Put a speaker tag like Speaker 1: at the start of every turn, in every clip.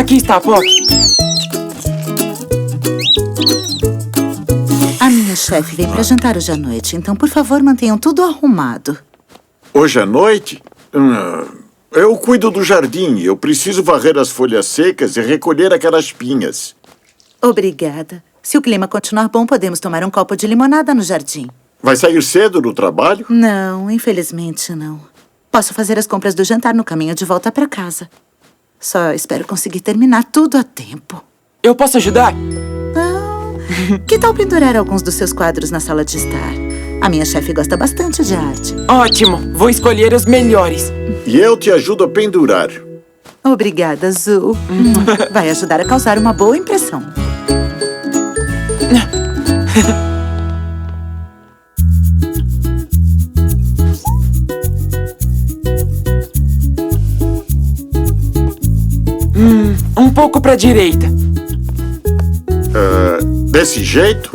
Speaker 1: Aqui está, Poc.
Speaker 2: A minha chefe vem para jantar hoje à noite, então, por favor, mantenham tudo arrumado.
Speaker 3: Hoje à noite? Eu cuido do jardim. Eu preciso varrer as folhas secas e recolher aquelas pinhas.
Speaker 2: Obrigada. Se o clima continuar bom, podemos tomar um copo de limonada no jardim.
Speaker 3: Vai sair cedo do trabalho?
Speaker 2: Não, infelizmente não. Posso fazer as compras do jantar no caminho de volta para casa. Só espero conseguir terminar tudo a tempo.
Speaker 1: Eu posso ajudar?
Speaker 2: Que tal pendurar alguns dos seus quadros na sala de estar? A minha chefe gosta bastante de arte.
Speaker 1: Ótimo, vou escolher os melhores.
Speaker 3: E eu te ajudo a pendurar.
Speaker 2: Obrigada, Zul. Vai ajudar a causar uma boa impressão.
Speaker 1: Um pouco pra direita.
Speaker 3: Desse jeito?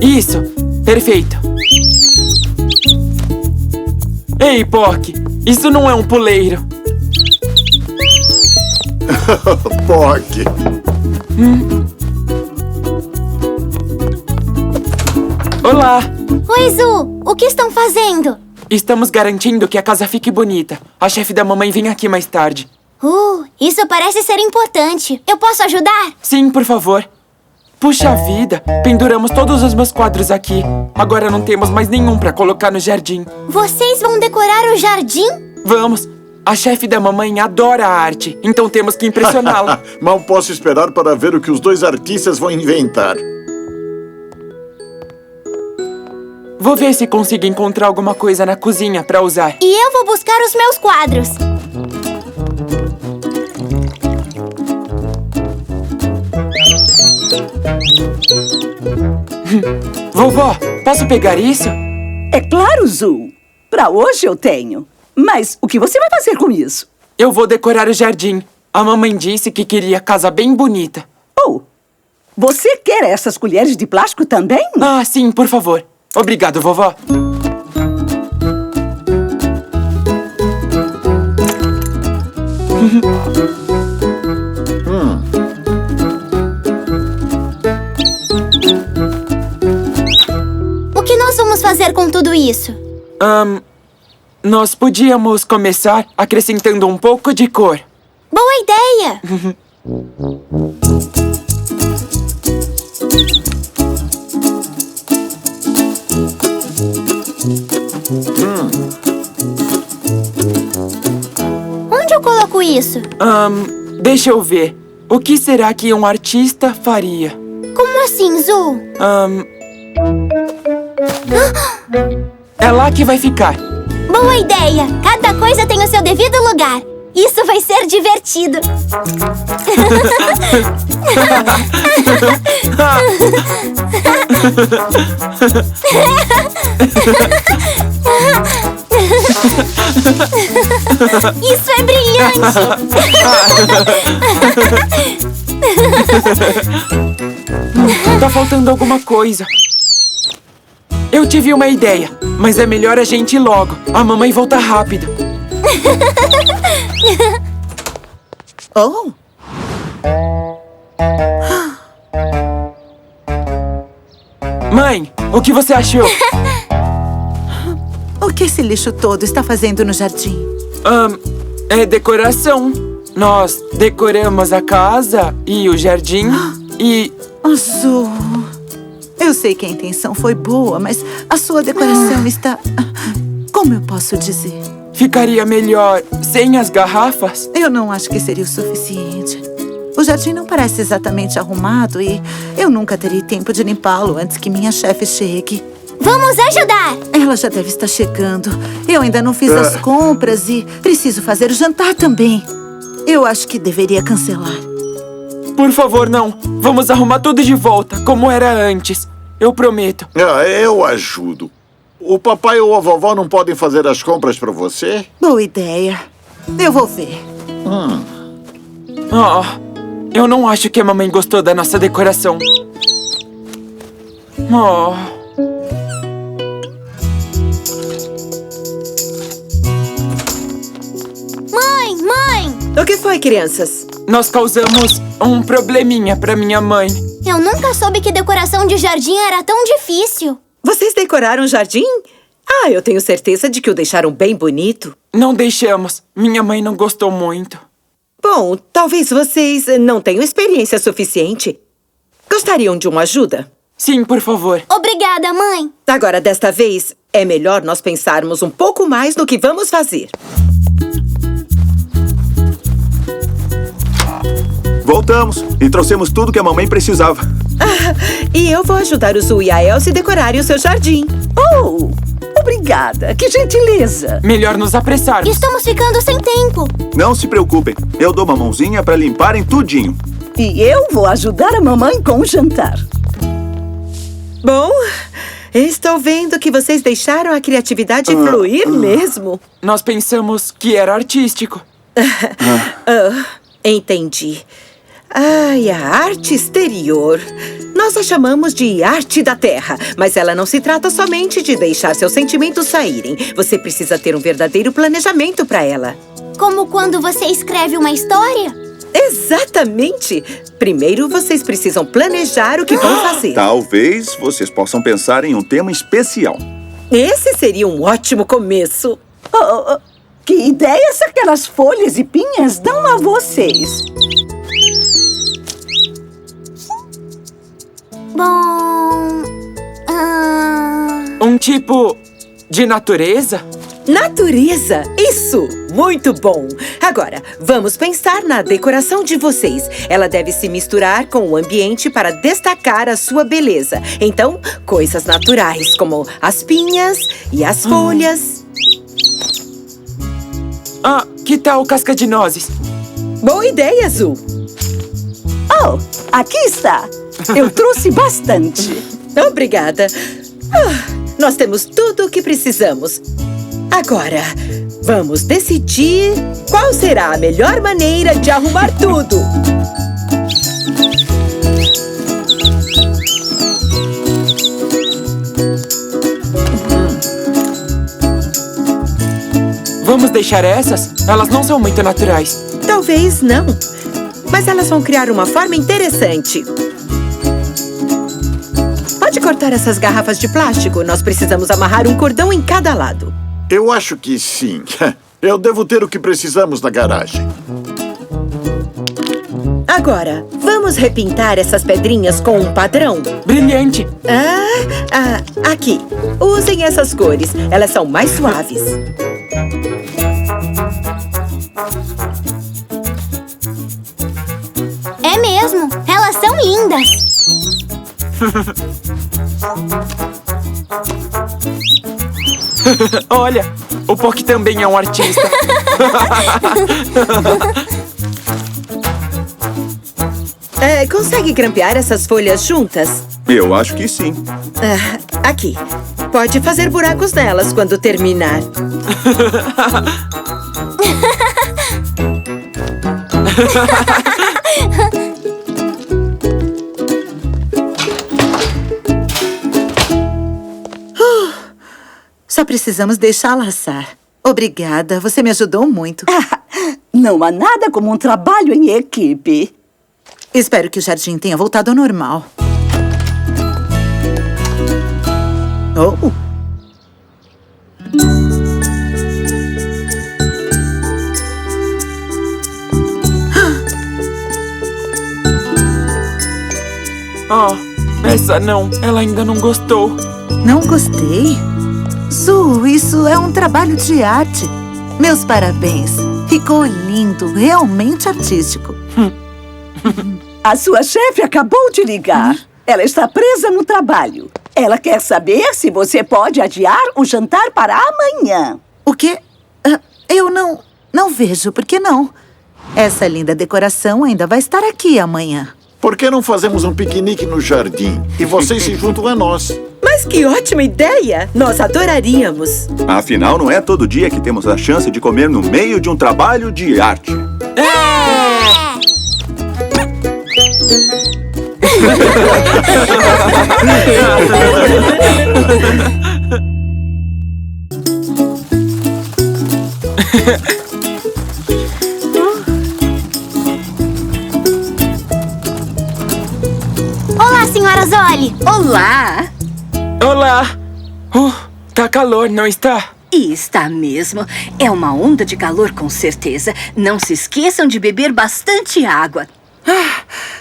Speaker 1: Isso, perfeito. Ei, Poc, isso não é um puleiro.
Speaker 3: Poc.
Speaker 1: Olá,
Speaker 4: Oi, Zu! O que estão fazendo?
Speaker 1: estamos garantindo que a casa fique bonita. A chefe da mamãe vem aqui mais tarde.
Speaker 4: Isso parece ser importante. Eu posso ajudar?
Speaker 1: Sim, por favor. Puxa vida, penduramos todos os meus quadros aqui. Agora não temos mais nenhum pra colocar no jardim.
Speaker 4: Vocês vão decorar o jardim?
Speaker 1: Vamos. A chefe da mamãe adora a arte, então temos que impressioná-la.
Speaker 3: Mal posso esperar para ver o que os dois artistas vão inventar.
Speaker 1: Vou ver se consigo encontrar alguma coisa na cozinha pra usar.
Speaker 4: E eu vou buscar os meus quadros.
Speaker 1: Vovó, posso pegar isso?
Speaker 5: É claro, Zul. Pra hoje eu tenho. Mas o que você vai fazer com isso?
Speaker 1: Eu vou decorar o jardim. A mamãe disse que queria casa bem bonita.
Speaker 5: Oh, você quer essas colheres de plástico também?
Speaker 1: Ah, sim, por favor. Obrigado, vovó.
Speaker 4: O que nós vamos fazer com tudo isso?
Speaker 1: Nós podíamos começar acrescentando um pouco de cor.
Speaker 4: Boa ideia! Onde eu coloco isso?
Speaker 1: Deixa eu ver. O que será que um artista faria?
Speaker 4: Como assim, Zul?
Speaker 1: É lá que vai ficar.
Speaker 4: Boa ideia! Cada coisa tem o seu devido lugar. Isso vai ser divertido. Isso é brilhante!
Speaker 1: Tá faltando alguma coisa. Eu tive uma ideia, mas é melhor a gente ir logo. A mamãe volta rápido.
Speaker 2: Oh!
Speaker 1: Mãe, o que você achou?
Speaker 2: O que esse lixo todo está fazendo no jardim?
Speaker 1: É decoração. Nós decoramos a casa e o jardim e...
Speaker 2: Azul, eu sei que a intenção foi boa, mas a sua decoração está... Como eu posso dizer?
Speaker 1: Ficaria melhor sem as garrafas?
Speaker 2: Eu não acho que seria o suficiente. O jardim não parece exatamente arrumado e eu nunca terei tempo de limpá-lo antes que minha chefe chegue.
Speaker 4: Vamos ajudar!
Speaker 2: Ela já deve estar chegando. Eu ainda não fiz as compras e preciso fazer o jantar também. Eu acho que deveria cancelar.
Speaker 1: Por favor, não. Vamos arrumar tudo de volta, como era antes. Eu prometo.
Speaker 3: Eu ajudo. O papai ou a vovó não podem fazer as compras para você?
Speaker 2: Boa ideia. Eu vou ver.
Speaker 1: Eu não acho que a mamãe gostou da nossa decoração.
Speaker 4: Mãe!
Speaker 6: O que foi, crianças?
Speaker 1: Nós causamos um probleminha pra minha mãe.
Speaker 4: Eu nunca soube que decoração de jardim era tão difícil.
Speaker 6: Vocês decoraram o jardim? Ah, eu tenho certeza de que o deixaram bem bonito.
Speaker 1: Não deixamos. Minha mãe não gostou muito.
Speaker 6: Bom, talvez vocês não tenham experiência suficiente. Gostariam de uma ajuda?
Speaker 1: Sim, por favor.
Speaker 4: Obrigada, mãe.
Speaker 6: Agora, desta vez, é melhor nós pensarmos um pouco mais no que vamos fazer.
Speaker 7: Voltamos e trouxemos tudo que a mamãe precisava.
Speaker 6: E eu vou ajudar o Zu e a Elsie a decorarem o seu jardim.
Speaker 5: Oh, obrigada. Que gentileza.
Speaker 1: Melhor nos apressarmos.
Speaker 4: Estamos ficando sem tempo.
Speaker 7: Não se preocupem, eu dou uma mãozinha pra limparem tudinho.
Speaker 5: E eu vou ajudar a mamãe com o jantar.
Speaker 6: Bom, estou vendo que vocês deixaram a criatividade fluir mesmo.
Speaker 1: Nós pensamos que era artístico.
Speaker 6: Entendi. Ai, a arte exterior. Nós a chamamos de arte da terra, mas ela não se trata somente de deixar seus sentimentos saírem. Você precisa ter um verdadeiro planejamento para ela.
Speaker 4: Como quando você escreve uma história?
Speaker 6: Exatamente! Primeiro, vocês precisam planejar o que vão fazer.
Speaker 7: Talvez vocês possam pensar em um tema especial.
Speaker 6: Esse seria um ótimo começo.
Speaker 5: Que ideias aquelas folhas e pinhas dão a vocês?
Speaker 4: Bom...
Speaker 1: Um tipo de natureza?
Speaker 6: Natureza! Isso! Muito bom! Agora, vamos pensar na decoração de vocês. Ela deve se misturar com o ambiente para destacar a sua beleza. Então, coisas naturais, como as pinhas e as folhas.
Speaker 1: Ah, que tal casca de nozes?
Speaker 6: Boa ideia, Zu!
Speaker 5: Oh, aqui está. Eu trouxe bastante.
Speaker 6: Obrigada. Nós temos tudo o que precisamos. Agora, vamos decidir qual será a melhor maneira de arrumar tudo.
Speaker 1: Vamos deixar essas? Elas não são muito naturais.
Speaker 6: Talvez não, mas elas vão criar uma forma interessante. Pode cortar essas garrafas de plástico? Nós precisamos amarrar um cordão em cada lado.
Speaker 3: Eu acho que sim. Eu devo ter o que precisamos na garagem.
Speaker 6: Agora, vamos repintar essas pedrinhas com um padrão?
Speaker 1: Brilhante!
Speaker 6: Aqui. Usem essas cores. Elas são mais suaves.
Speaker 4: É mesmo. Elas são lindas.
Speaker 1: Olha, o Poc também é um artista.
Speaker 6: Consegue grampear essas folhas juntas?
Speaker 7: Eu acho que sim.
Speaker 6: Aqui. Pode fazer buracos nelas quando terminar.
Speaker 2: Só precisamos deixá-la assar. Obrigada, você me ajudou muito.
Speaker 5: Não há nada como um trabalho em equipe.
Speaker 2: Espero que o jardim tenha voltado ao normal. Oh!
Speaker 1: Essa não. Ela ainda não gostou.
Speaker 2: Não gostei? Zu, isso é um trabalho de arte. Meus parabéns. Ficou lindo, realmente artístico.
Speaker 5: A sua chefe acabou de ligar. Ela está presa no trabalho. Ela quer saber se você pode adiar o jantar para amanhã.
Speaker 2: O quê? Eu não vejo, por que não? Essa linda decoração ainda vai estar aqui amanhã.
Speaker 3: Por que não fazemos um piquenique no jardim e vocês se juntam a nós?
Speaker 6: Mas que ótima ideia! Nós adoraríamos.
Speaker 7: Afinal, não é todo dia que temos a chance de comer no meio de um trabalho de arte.
Speaker 4: Polly!
Speaker 8: Olá!
Speaker 1: Olá! Tá calor, não está?
Speaker 8: E está mesmo. É uma onda de calor, com certeza. Não se esqueçam de beber bastante água.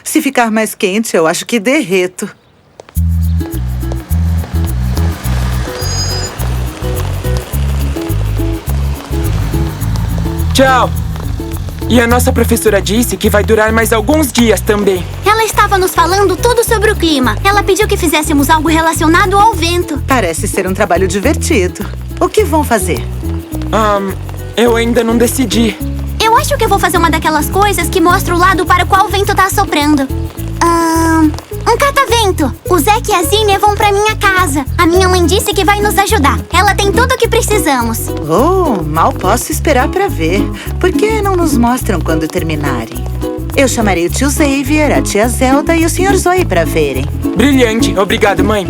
Speaker 2: Se ficar mais quente, eu acho que derreto.
Speaker 1: Tchau! E a nossa professora disse que vai durar mais alguns dias também.
Speaker 4: Ela estava nos falando tudo sobre o clima. Ela pediu que fizéssemos algo relacionado ao vento.
Speaker 2: Parece ser um trabalho divertido. O que vão fazer?
Speaker 1: Eu ainda não decidi.
Speaker 4: Eu acho que eu vou fazer uma daquelas coisas que mostra o lado para o qual o vento tá soprando. Um catavento. O Zack e a Zinnia vão pra minha casa. A minha mãe disse que vai nos ajudar. Ela tem tudo o que precisamos.
Speaker 2: Oh, mal posso esperar pra ver. Por que não nos mostram quando terminarem? Eu chamarei o tio Xavier, a tia Zelda e o Sr. Zoe pra verem.
Speaker 1: Brilhante. Obrigado, mãe.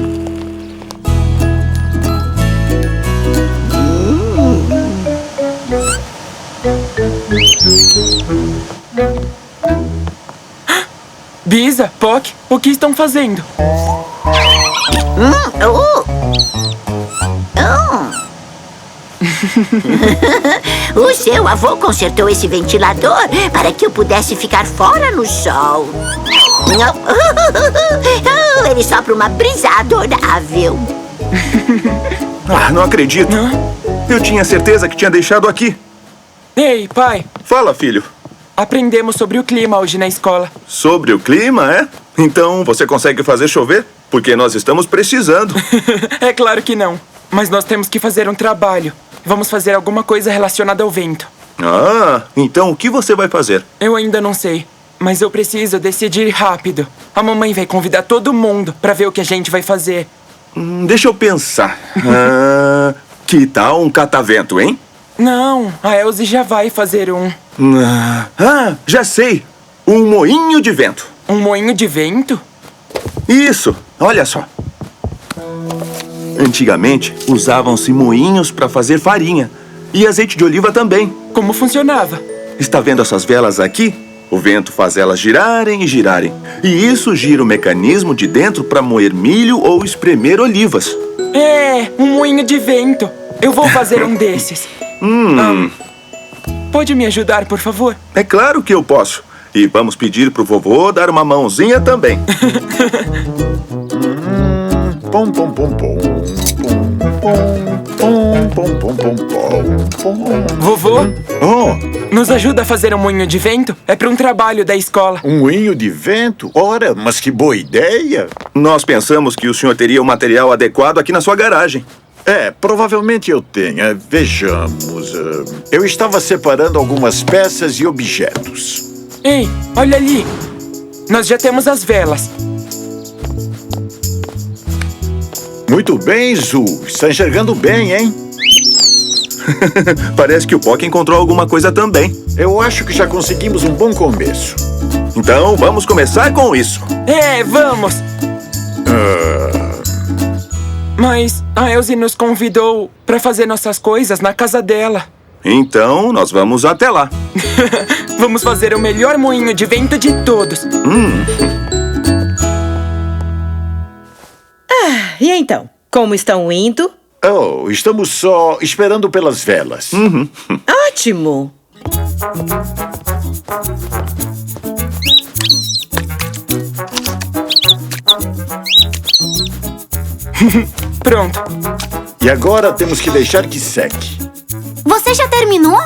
Speaker 1: Bisa, Poc, o que estão fazendo?
Speaker 9: O seu avô consertou esse ventilador para que eu pudesse ficar fora no sol. Ele sopra uma brisa adorável.
Speaker 7: Não acredito. Eu tinha certeza que tinha deixado aqui.
Speaker 1: Ei, pai.
Speaker 7: Fala, filho.
Speaker 1: Aprendemos sobre o clima hoje na escola.
Speaker 7: Sobre o clima, é? Então você consegue fazer chover? Porque nós estamos precisando.
Speaker 1: É claro que não. Mas nós temos que fazer um trabalho. Vamos fazer alguma coisa relacionada ao vento.
Speaker 7: Então o que você vai fazer?
Speaker 1: Eu ainda não sei. Mas eu preciso decidir rápido. A mamãe vai convidar todo mundo pra ver o que a gente vai fazer.
Speaker 7: Deixa eu pensar. Que tal um catavento, hein?
Speaker 1: Não, a Elsie já vai fazer um.
Speaker 7: Já sei. Um moinho de vento.
Speaker 1: Um moinho de vento?
Speaker 7: Isso, olha só. Antigamente, usavam-se moinhos para fazer farinha. E azeite de oliva também.
Speaker 1: Como funcionava?
Speaker 7: Está vendo essas velas aqui? O vento faz elas girarem e girarem. E isso gira o mecanismo de dentro para moer milho ou espremer olivas.
Speaker 1: Um moinho de vento. Eu vou fazer um desses. Pode me ajudar, por favor?
Speaker 7: É claro que eu posso. E vamos pedir pro vovô dar uma mãozinha também.
Speaker 3: Pom, pom, pom, pom.
Speaker 1: Vovô? Nos ajuda a fazer um moinho de vento? É para um trabalho da escola.
Speaker 3: Um moinho de vento? Ora, mas que boa ideia!
Speaker 7: Nós pensamos que o senhor teria o material adequado aqui na sua garagem.
Speaker 3: Provavelmente eu tenha. Vejamos. Eu estava separando algumas peças e objetos.
Speaker 1: Ei, olha ali. Nós já temos as velas.
Speaker 3: Muito bem, Zu. Está enxergando bem, hein?
Speaker 7: Parece que o Poc encontrou alguma coisa também.
Speaker 3: Eu acho que já conseguimos um bom começo.
Speaker 7: Então, vamos começar com isso.
Speaker 1: Vamos! Mas a Elsie nos convidou para fazer nossas coisas na casa dela.
Speaker 7: Então, nós vamos até lá.
Speaker 1: Vamos fazer o melhor moinho de vento de todos.
Speaker 6: E então, como estão indo?
Speaker 3: Estamos só esperando pelas velas.
Speaker 6: Ótimo!
Speaker 1: Pronto.
Speaker 3: E agora temos que deixar que seque.
Speaker 4: Você já terminou?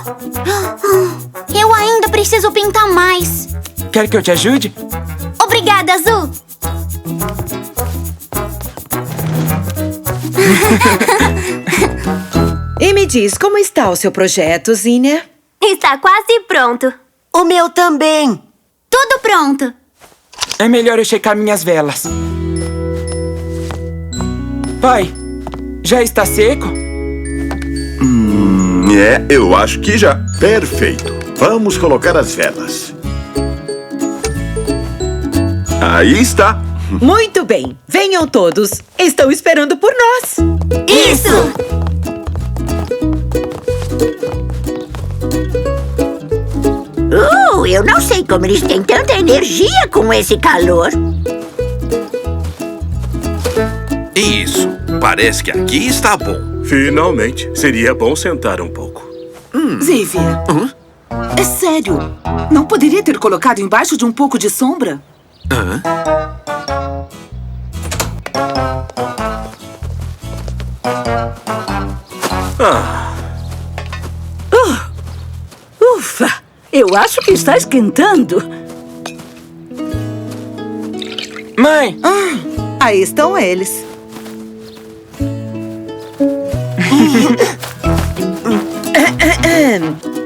Speaker 4: Eu ainda preciso pintar mais.
Speaker 1: Quer que eu te ajude?
Speaker 4: Obrigada, Zu.
Speaker 6: E me diz, como está o seu projeto, Zinnia?
Speaker 4: Está quase pronto.
Speaker 9: O meu também.
Speaker 4: Tudo pronto.
Speaker 1: É melhor eu checar minhas velas. Pai, já está seco?
Speaker 7: Eu acho que já.
Speaker 3: Perfeito. Vamos colocar as velas.
Speaker 7: Aí está.
Speaker 6: Muito bem. Venham todos. Estão esperando por nós.
Speaker 4: Isso!
Speaker 9: Eu não sei como eles têm tanta energia com esse calor.
Speaker 10: Isso. Parece que aqui está bom.
Speaker 11: Finalmente. Seria bom sentar um pouco.
Speaker 12: Xavier. É sério. Não poderia ter colocado embaixo de um pouco de sombra?
Speaker 5: Ufa! Eu acho que está esquentando.
Speaker 1: Mãe!
Speaker 2: Aí estão eles.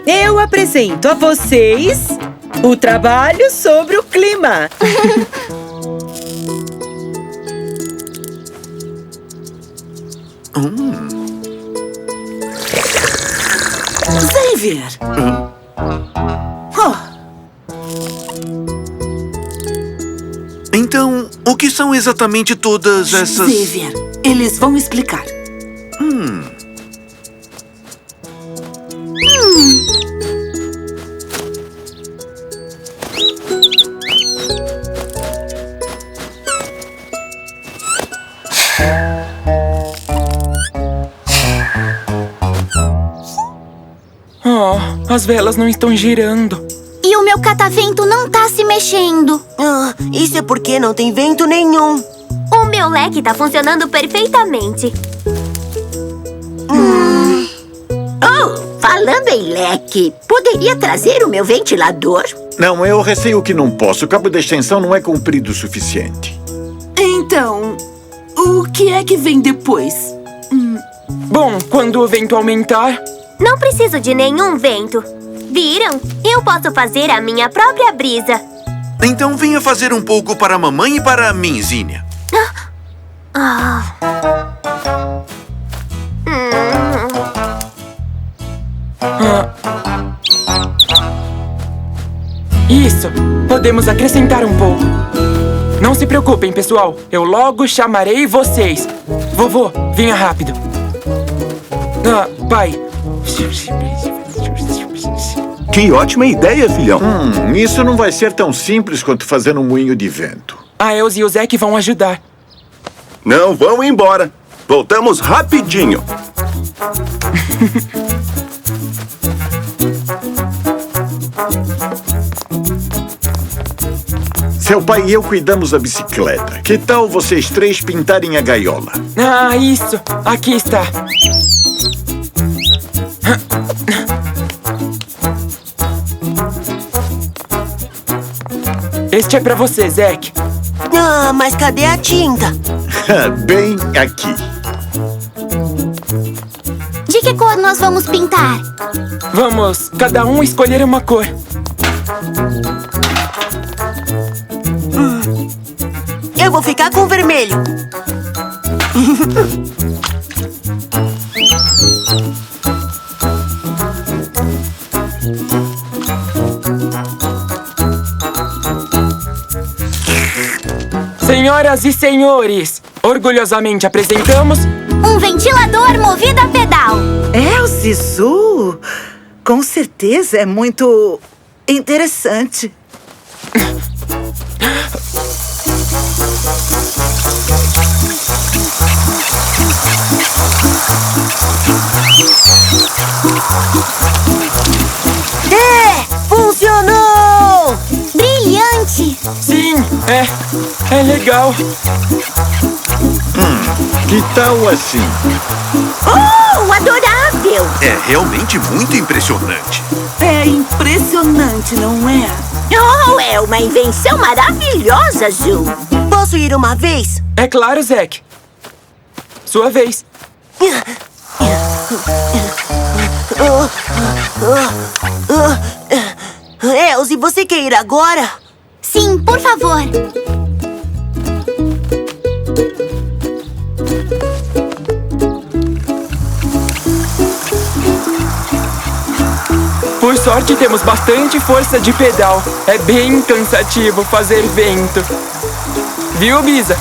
Speaker 6: Eu apresento a vocês o trabalho sobre o clima.
Speaker 12: Xavier!
Speaker 10: Então, o que são exatamente todas essas...
Speaker 12: Xavier, eles vão explicar.
Speaker 1: As velas não estão girando.
Speaker 4: E o meu catavento não tá se mexendo.
Speaker 13: Isso é porque não tem vento nenhum.
Speaker 4: O meu leque tá funcionando perfeitamente.
Speaker 9: Falando em leque, poderia trazer o meu ventilador?
Speaker 3: Não, eu receio que não posso. O cabo da extensão não é comprido o suficiente.
Speaker 12: Então, o que é que vem depois?
Speaker 1: Bom, quando o vento aumentar...
Speaker 4: Não preciso de nenhum vento. Viram? Eu posso fazer a minha própria brisa.
Speaker 10: Então venha fazer um pouco para a mamãe e para mim, Zinnia.
Speaker 1: Isso! Podemos acrescentar um pouco. Não se preocupem, pessoal. Eu logo chamarei vocês. Vovô, venha rápido. Pai.
Speaker 7: Que ótima ideia, filhão.
Speaker 3: Isso não vai ser tão simples quanto fazer um moinho de vento.
Speaker 1: A Elze e o Zack vão ajudar.
Speaker 7: Não vão embora. Voltamos rapidinho.
Speaker 3: Seu pai e eu cuidamos da bicicleta. Que tal vocês três pintarem a gaiola?
Speaker 1: Isso. Aqui está. Este é pra você, Zack.
Speaker 13: Mas cadê a tinta?
Speaker 3: Bem aqui.
Speaker 4: De que cor nós vamos pintar?
Speaker 1: Vamos, cada um escolher uma cor.
Speaker 13: Eu vou ficar com vermelho.
Speaker 1: Senhoras e senhores, orgulhosamente apresentamos...
Speaker 4: Um ventilador movido a pedal.
Speaker 2: O Zizu, com certeza é muito interessante.
Speaker 13: Funcionou!
Speaker 4: Brilhante!
Speaker 1: Sim, é legal.
Speaker 3: Que tal assim?
Speaker 9: Adorável!
Speaker 10: É realmente muito impressionante.
Speaker 12: É impressionante, não é?
Speaker 9: É uma invenção maravilhosa, Zu.
Speaker 13: Posso ir uma vez?
Speaker 1: É claro, Zack. Sua vez.
Speaker 13: Elze, você quer ir agora?
Speaker 4: Sim, por favor.
Speaker 1: Por sorte, temos bastante força de pedal. É bem cansativo fazer vento. Viu, Bisa?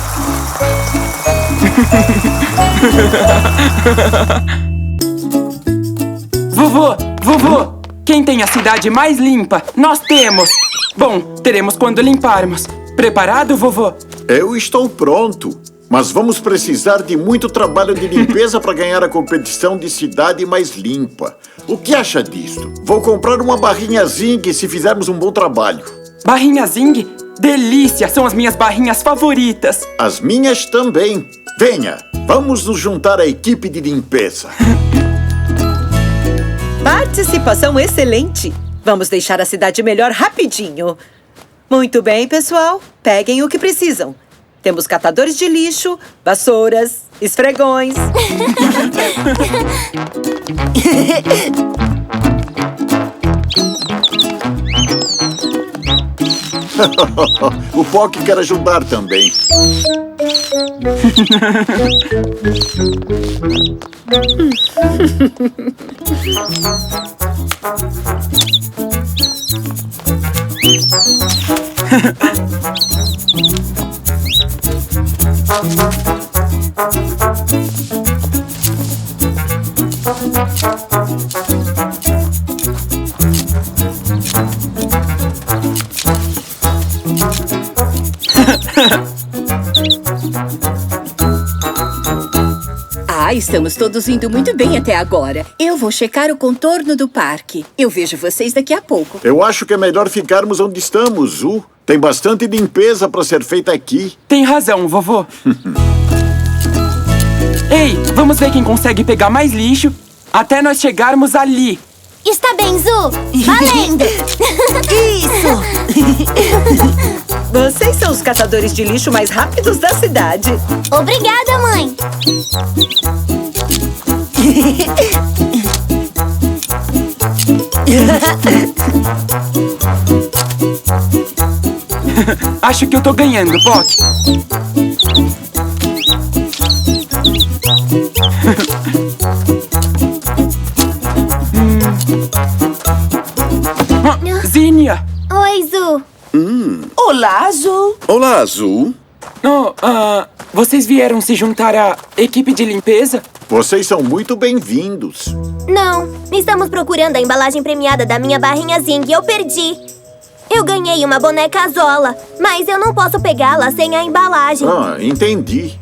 Speaker 1: Vovô, quem tem a cidade mais limpa? Nós temos. Bom, teremos quando limparmos. Preparado, vovô?
Speaker 3: Eu estou pronto. Mas vamos precisar de muito trabalho de limpeza para ganhar a competição de cidade mais limpa. O que acha disso? Vou comprar uma barrinha Zing se fizermos um bom trabalho.
Speaker 1: Barrinha Zing? Delícia! São as minhas barrinhas favoritas.
Speaker 3: As minhas também. Venha, vamos nos juntar à equipe de limpeza.
Speaker 6: Participação excelente! Vamos deixar a cidade melhor rapidinho. Muito bem, pessoal. Peguem o que precisam. Temos catadores de lixo, vassouras, esfregões.
Speaker 3: O Poc quer ajudar também.
Speaker 8: Estamos todos indo muito bem até agora. Eu vou checar o contorno do parque. Eu vejo vocês daqui a pouco.
Speaker 3: Eu acho que é melhor ficarmos onde estamos, Zu. Tem bastante limpeza para ser feita aqui.
Speaker 1: Tem razão, vovô. Ei, vamos ver quem consegue pegar mais lixo até nós chegarmos ali.
Speaker 4: Está bem, Zu. Valendo!
Speaker 13: Isso!
Speaker 6: Vocês são os catadores de lixo mais rápidos da cidade.
Speaker 4: Obrigada, mãe.
Speaker 1: Acho que eu tô ganhando, Poc. Zinnia!
Speaker 4: Oi, Zu.
Speaker 5: Olá, Zu.
Speaker 11: Olá, Azul.
Speaker 1: Vocês vieram se juntar à equipe de limpeza?
Speaker 3: Vocês são muito bem-vindos.
Speaker 4: Não, estamos procurando a embalagem premiada da minha barrinha Zing e eu perdi. Eu ganhei uma boneca Zola, mas eu não posso pegá-la sem a embalagem.
Speaker 3: Ah, entendi.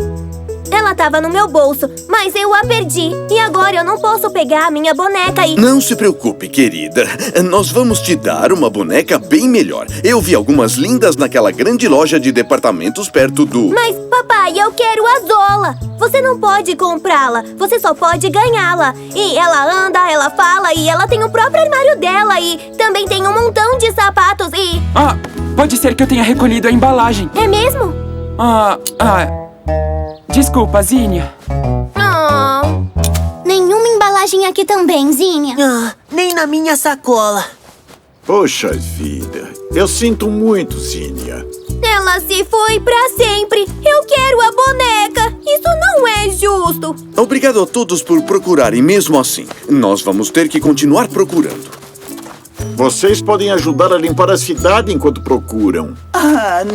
Speaker 4: Ela estava no meu bolso, mas eu a perdi. E agora eu não posso pegar a minha boneca e...
Speaker 10: Não se preocupe, querida. Nós vamos te dar uma boneca bem melhor. Eu vi algumas lindas naquela grande loja de departamentos perto do...
Speaker 4: Mas, papai, eu quero a Zola. Você não pode comprá-la. Você só pode ganhá-la. E ela anda, ela fala e ela tem o próprio armário dela. E também tem um montão de sapatos e...
Speaker 1: Pode ser que eu tenha recolhido a embalagem.
Speaker 4: É mesmo?
Speaker 1: Desculpa, Zinnia.
Speaker 4: Nenhuma embalagem aqui também, Zinnia.
Speaker 13: Nem na minha sacola.
Speaker 3: Poxa vida, eu sinto muito, Zinnia.
Speaker 4: Ela se foi pra sempre. Eu quero a boneca. Isso não é justo.
Speaker 10: Obrigado a todos por procurarem mesmo assim. Nós vamos ter que continuar procurando.
Speaker 3: Vocês podem ajudar a limpar a cidade enquanto procuram.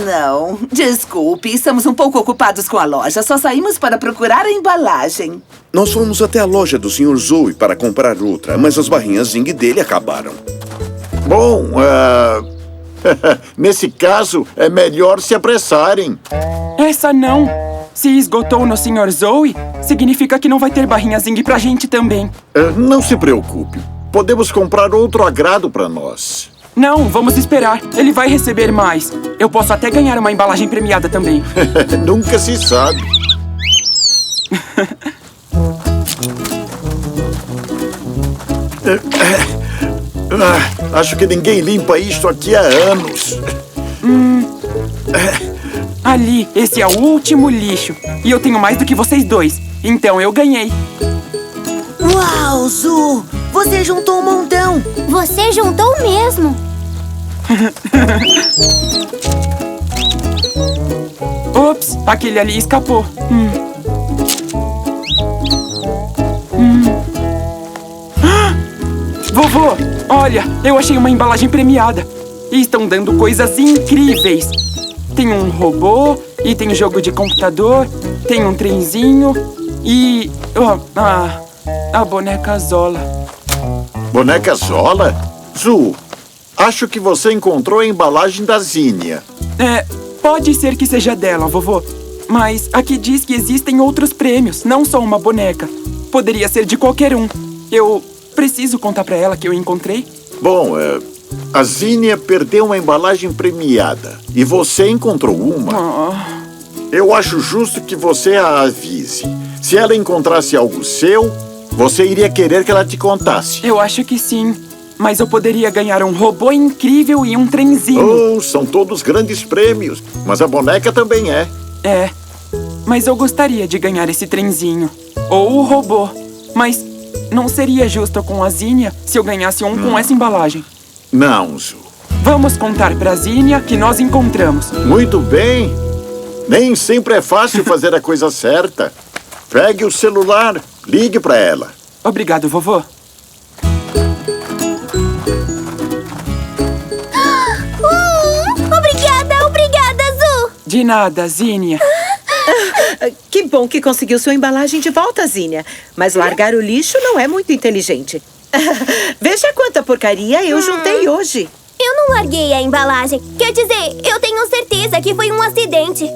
Speaker 5: Não. Desculpe, estamos um pouco ocupados com a loja. Só saímos para procurar a embalagem.
Speaker 10: Nós fomos até a loja do Sr. Zoe para comprar outra, mas as barrinhas Zing dele acabaram.
Speaker 3: Bom, nesse caso, é melhor se apressarem.
Speaker 1: Essa não. Se esgotou no Sr. Zoe, significa que não vai ter barrinha Zing pra gente também.
Speaker 3: Não se preocupe. Podemos comprar outro agrado para nós.
Speaker 1: Não, vamos esperar. Ele vai receber mais. Eu posso até ganhar uma embalagem premiada também.
Speaker 3: Nunca se sabe. Acho que ninguém limpa isso aqui há anos.
Speaker 1: Ali, esse é o último lixo. E eu tenho mais do que vocês dois. Então eu ganhei.
Speaker 13: Uau, Zu! Você juntou um montão!
Speaker 4: Você juntou mesmo!
Speaker 1: Ops, aquele ali escapou. Vovô, olha, eu achei uma embalagem premiada. E estão dando coisas incríveis. Tem um robô, e tem um jogo de computador, tem um trenzinho e... a boneca Zola.
Speaker 3: Boneca Zola? Zu, acho que você encontrou a embalagem da Zinnia.
Speaker 1: Pode ser que seja dela, vovô. Mas aqui diz que existem outros prêmios, não só uma boneca. Poderia ser de qualquer um. Eu preciso contar pra ela que eu encontrei?
Speaker 3: Bom, a Zinnia perdeu uma embalagem premiada e você encontrou uma. Eu acho justo que você a avise. Se ela encontrasse algo seu, você iria querer que ela te contasse.
Speaker 1: Eu acho que sim. Mas eu poderia ganhar um robô incrível e um trenzinho.
Speaker 3: Oh, são todos grandes prêmios. Mas a boneca também é.
Speaker 1: É. Mas eu gostaria de ganhar esse trenzinho. Ou o robô. Mas não seria justo com a Zinnia se eu ganhasse um com essa embalagem.
Speaker 3: Não, Zu.
Speaker 1: Vamos contar pra Zinnia que nós encontramos.
Speaker 3: Muito bem. Nem sempre é fácil fazer a coisa certa. Pegue o celular, ligue pra ela.
Speaker 1: Obrigado, vovô.
Speaker 4: Obrigada, Zu!
Speaker 1: De nada, Zinnia.
Speaker 6: Que bom que conseguiu sua embalagem de volta, Zinnia. Mas largar o lixo não é muito inteligente. Veja quanta porcaria eu juntei hoje.
Speaker 4: Eu não larguei a embalagem. Quer dizer, eu tenho certeza que foi um acidente.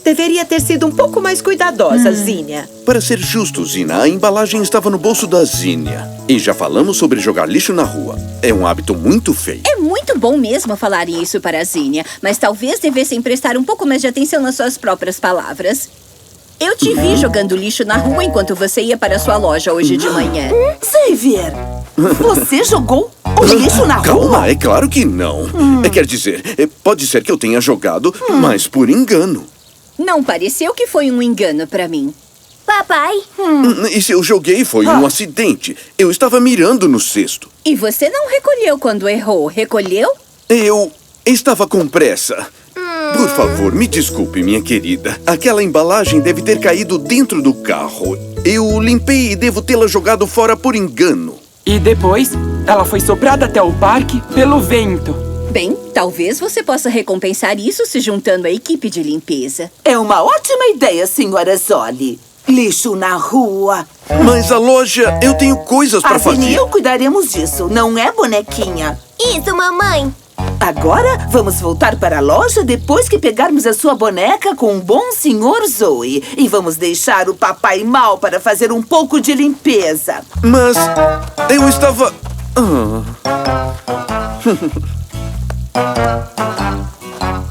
Speaker 6: Deveria ter sido um pouco mais cuidadosa, Zinnia.
Speaker 10: Para ser justo, Zina, a embalagem estava no bolso da Zinnia. E já falamos sobre jogar lixo na rua. É um hábito muito feio.
Speaker 8: É muito bom mesmo falar isso para a Zinnia, mas talvez devessem prestar um pouco mais de atenção nas suas próprias palavras. Eu te vi jogando lixo na rua enquanto você ia para a sua loja hoje de manhã.
Speaker 12: Xavier, você jogou o lixo na rua?
Speaker 10: Calma, é claro que não. Quer dizer, pode ser que eu tenha jogado, mas por engano.
Speaker 8: Não pareceu que foi um engano para mim.
Speaker 4: Papai?
Speaker 10: E se eu joguei foi um acidente. Eu estava mirando no cesto.
Speaker 8: E você não recolheu quando errou, recolheu?
Speaker 10: Eu estava com pressa. Por favor, me desculpe, minha querida. Aquela embalagem deve ter caído dentro do carro. Eu limpei e devo tê-la jogado fora por engano.
Speaker 1: E depois, ela foi soprada até o parque pelo vento.
Speaker 8: Bem, talvez você possa recompensar isso se juntando à equipe de limpeza.
Speaker 12: É uma ótima ideia, senhora Zoli. Lixo na rua.
Speaker 10: Mas a loja, eu tenho coisas para fazer.
Speaker 12: Zine e eu cuidaremos disso, não é, bonequinha?
Speaker 4: Isso, mamãe.
Speaker 12: Agora, vamos voltar para a loja depois que pegarmos a sua boneca com o bom senhor Zoe. E vamos deixar o papai mal para fazer um pouco de limpeza.
Speaker 10: Mas eu estava...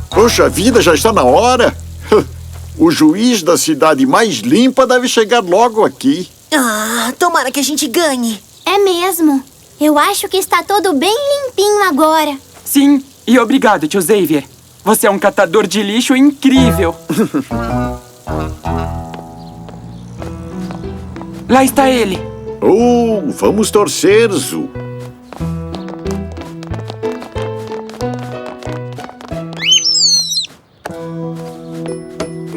Speaker 3: Poxa vida, já está na hora. O juiz da cidade mais limpa deve chegar logo aqui.
Speaker 13: Tomara que a gente ganhe.
Speaker 4: É mesmo. Eu acho que está tudo bem limpinho agora.
Speaker 1: Sim, e obrigado, tio Xavier. Você é um catador de lixo incrível. Lá está ele.
Speaker 3: Vamos torcer, Zu.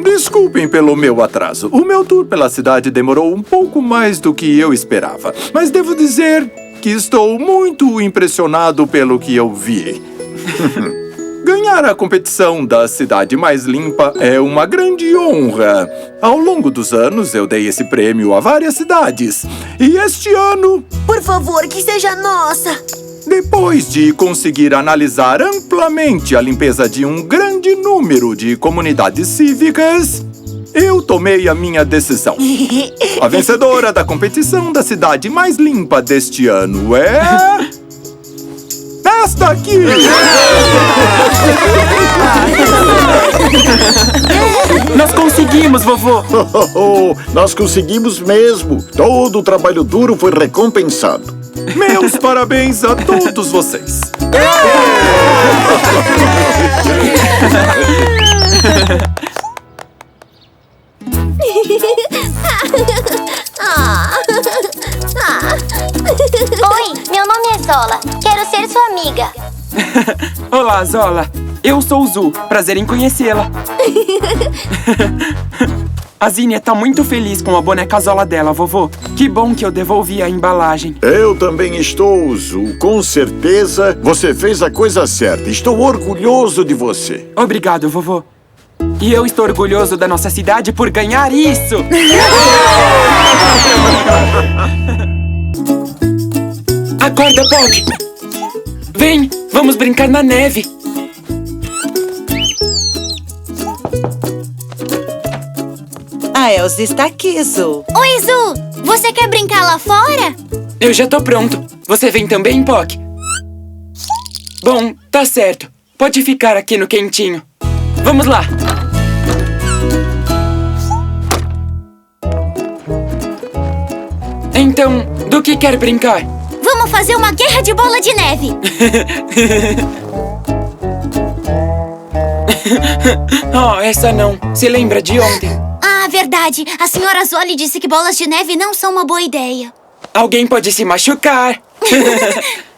Speaker 14: Desculpem pelo meu atraso. O meu tour pela cidade demorou um pouco mais do que eu esperava. Mas devo dizer que estou muito impressionado pelo que eu vi. Ganhar a competição da cidade mais limpa é uma grande honra. Ao longo dos anos, eu dei esse prêmio a várias cidades. E este ano...
Speaker 13: Por favor, que seja nossa!
Speaker 14: Depois de conseguir analisar amplamente a limpeza de um grande número de comunidades cívicas, eu tomei a minha decisão. A vencedora da competição da cidade mais limpa deste ano é... esta aqui!
Speaker 1: Nós conseguimos, vovô!
Speaker 3: Nós conseguimos mesmo! Todo o trabalho duro foi recompensado.
Speaker 14: Meus parabéns a todos vocês!
Speaker 4: Oi, meu nome é Zola. Quero ser sua amiga.
Speaker 1: Olá, Zola. Eu sou o Zu. Prazer em conhecê-la. A Zinnia tá muito feliz com a boneca Zola dela, vovô. Que bom que eu devolvi a embalagem.
Speaker 3: Eu também estou, Zu. Com certeza você fez a coisa certa. Estou orgulhoso de você.
Speaker 1: Obrigado, vovô. E eu estou orgulhoso da nossa cidade por ganhar isso! Acorda, Bob! Vem, vamos brincar na neve!
Speaker 6: A Elsa está aqui, Zu.
Speaker 4: Oi, Zu! Você quer brincar lá fora?
Speaker 1: Eu já tô pronto. Você vem também, Poc? Bom, tá certo. Pode ficar aqui no quentinho. Vamos lá. Então, do que quer brincar?
Speaker 4: Vamos fazer uma guerra de bola de neve.
Speaker 1: Oh, essa não. Se lembra de ontem?
Speaker 4: Ah, verdade. A senhora Zoli disse que bolas de neve não são uma boa ideia.
Speaker 1: Alguém pode se machucar.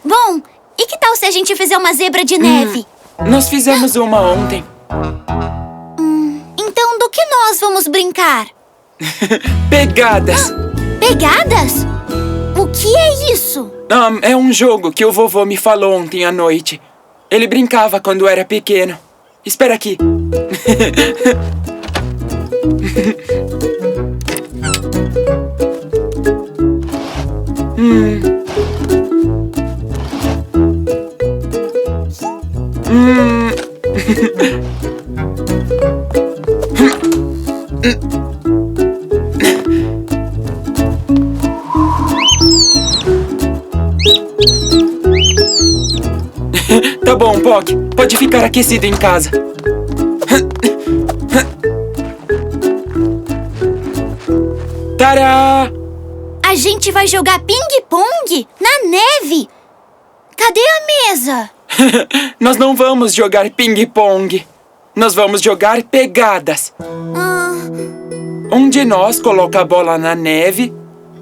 Speaker 4: Bom, e que tal se a gente fizer uma zebra de neve?
Speaker 1: Nós fizemos uma ontem.
Speaker 4: Então, do que nós vamos brincar?
Speaker 1: Pegadas.
Speaker 4: Pegadas? O que é isso?
Speaker 1: É um jogo que o vovô me falou ontem à noite. Ele brincava quando era pequeno. Espera aqui. Tá bom, Poc. Pode ficar aquecido em casa. Tadá!
Speaker 4: A gente vai jogar ping-pong na neve. Cadê a mesa?
Speaker 1: Nós não vamos jogar ping-pong. Nós vamos jogar pegadas. Um de nós coloca a bola na neve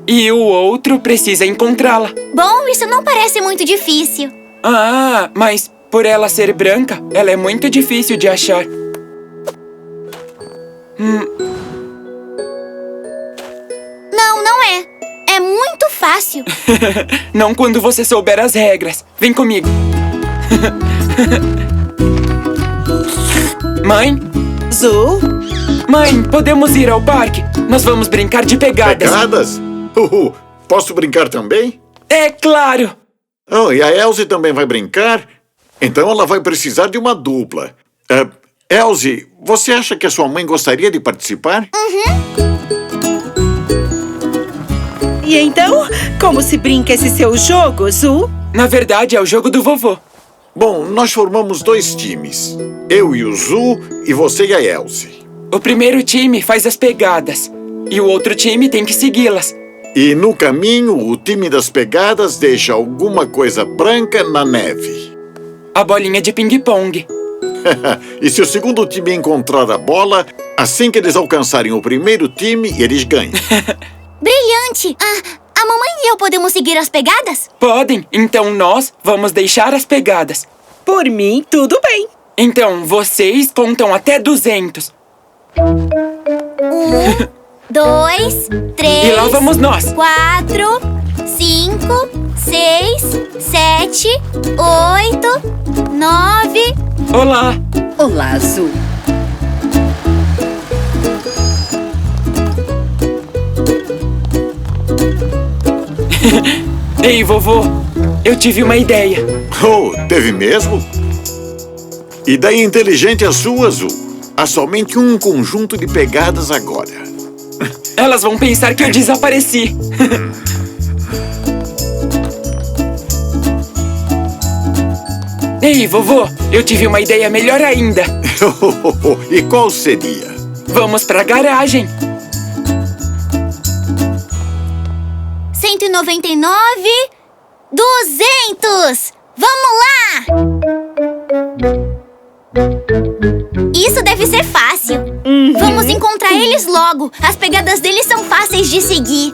Speaker 1: e o outro precisa encontrá-la.
Speaker 4: Bom, isso não parece muito difícil.
Speaker 1: Ah, mas por ela ser branca, ela é muito difícil de achar.
Speaker 4: Não, não é. É muito fácil.
Speaker 1: Não quando você souber as regras. Vem comigo. Mãe?
Speaker 6: Zu?
Speaker 1: Mãe, podemos ir ao parque? Nós vamos brincar de pegadas.
Speaker 3: Pegadas? Posso brincar também?
Speaker 1: É claro!
Speaker 3: Oh, e a Elsie também vai brincar? Então ela vai precisar de uma dupla. Elsie, você acha que a sua mãe gostaria de participar?
Speaker 6: E então, como se brinca esse seu jogo, Zu?
Speaker 1: Na verdade, é o jogo do vovô.
Speaker 3: Bom, nós formamos 2 times. Eu e o Zu, e você e a Elsie.
Speaker 1: O primeiro time faz as pegadas, e o outro time tem que segui-las.
Speaker 3: E no caminho, o time das pegadas deixa alguma coisa branca na neve.
Speaker 1: A bolinha de ping-pong.
Speaker 3: E se o segundo time encontrar a bola, assim que eles alcançarem o primeiro time, eles ganham.
Speaker 4: Brilhante! A mamãe e eu podemos seguir as pegadas?
Speaker 1: Podem, então nós vamos deixar as pegadas.
Speaker 6: Por mim, tudo bem.
Speaker 1: Então, vocês contam até 200.
Speaker 4: 1, 2, 3...
Speaker 1: E lá vamos nós.
Speaker 4: 4, 5, 6, 7, 8, 9...
Speaker 1: Olá!
Speaker 8: Olá, Zu.
Speaker 1: Ei, vovô, eu tive uma ideia.
Speaker 3: Oh, teve mesmo? Ideia inteligente a sua, Zu. Há somente um conjunto de pegadas agora.
Speaker 1: Elas vão pensar que eu desapareci. Ei, vovô, eu tive uma ideia melhor ainda.
Speaker 3: E qual seria?
Speaker 1: Vamos pra garagem.
Speaker 4: 199, 200! Vamos lá! Isso deve ser fácil. Vamos encontrar eles logo. As pegadas deles são fáceis de seguir.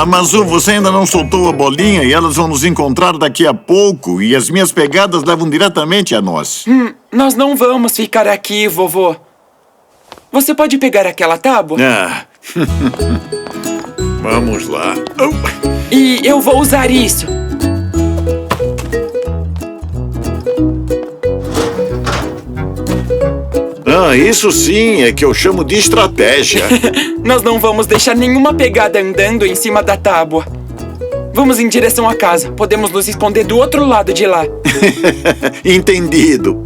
Speaker 3: Mas você ainda não soltou a bolinha e elas vão nos encontrar daqui a pouco. E as minhas pegadas levam diretamente a nós.
Speaker 1: Nós não vamos ficar aqui, vovô. Você pode pegar aquela tábua?
Speaker 3: Vamos lá.
Speaker 1: E eu vou usar isso.
Speaker 3: Isso sim é que eu chamo de estratégia.
Speaker 1: Nós não vamos deixar nenhuma pegada andando em cima da tábua. Vamos em direção à casa. Podemos nos esconder do outro lado de lá.
Speaker 3: Entendido.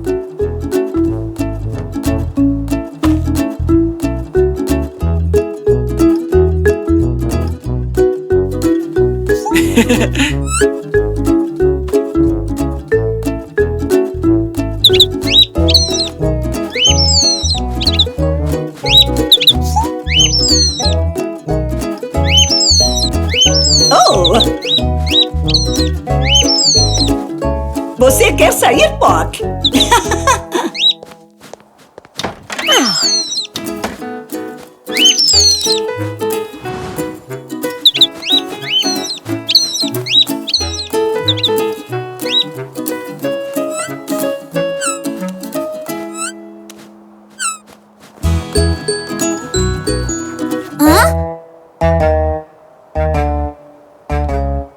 Speaker 5: Você quer sair, Poc?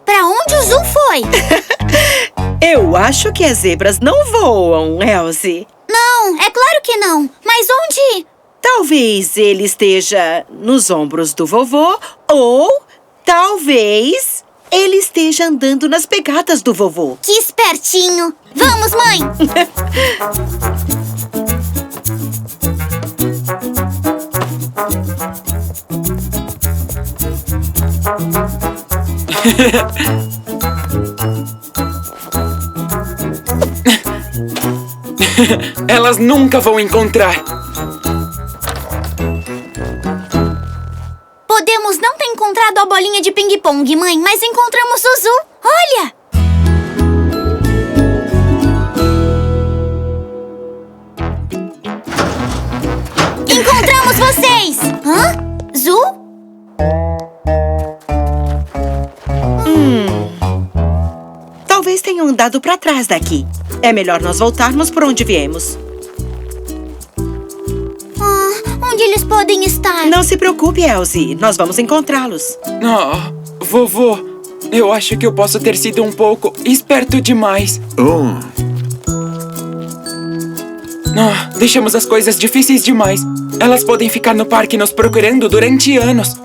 Speaker 4: Pra onde o Zu foi?
Speaker 6: Eu acho que as zebras não voam, Elsie.
Speaker 4: Não, é claro que não. Mas onde?
Speaker 6: Talvez ele esteja nos ombros do vovô ou talvez ele esteja andando nas pegadas do vovô.
Speaker 4: Que espertinho. Vamos, mãe.
Speaker 1: Elas nunca vão encontrar.
Speaker 4: Podemos não ter encontrado a bolinha de ping-pong, mãe, mas encontramos o Zu. Olha! Encontramos vocês! Hã? Zu?
Speaker 6: Talvez tenham andado pra trás daqui. É melhor nós voltarmos por onde viemos.
Speaker 4: Onde eles podem estar?
Speaker 6: Não se preocupe, Elsie. Nós vamos encontrá-los.
Speaker 1: Vovô, eu acho que eu posso ter sido um pouco esperto demais. Deixamos as coisas difíceis demais. Elas podem ficar no parque nos procurando durante anos.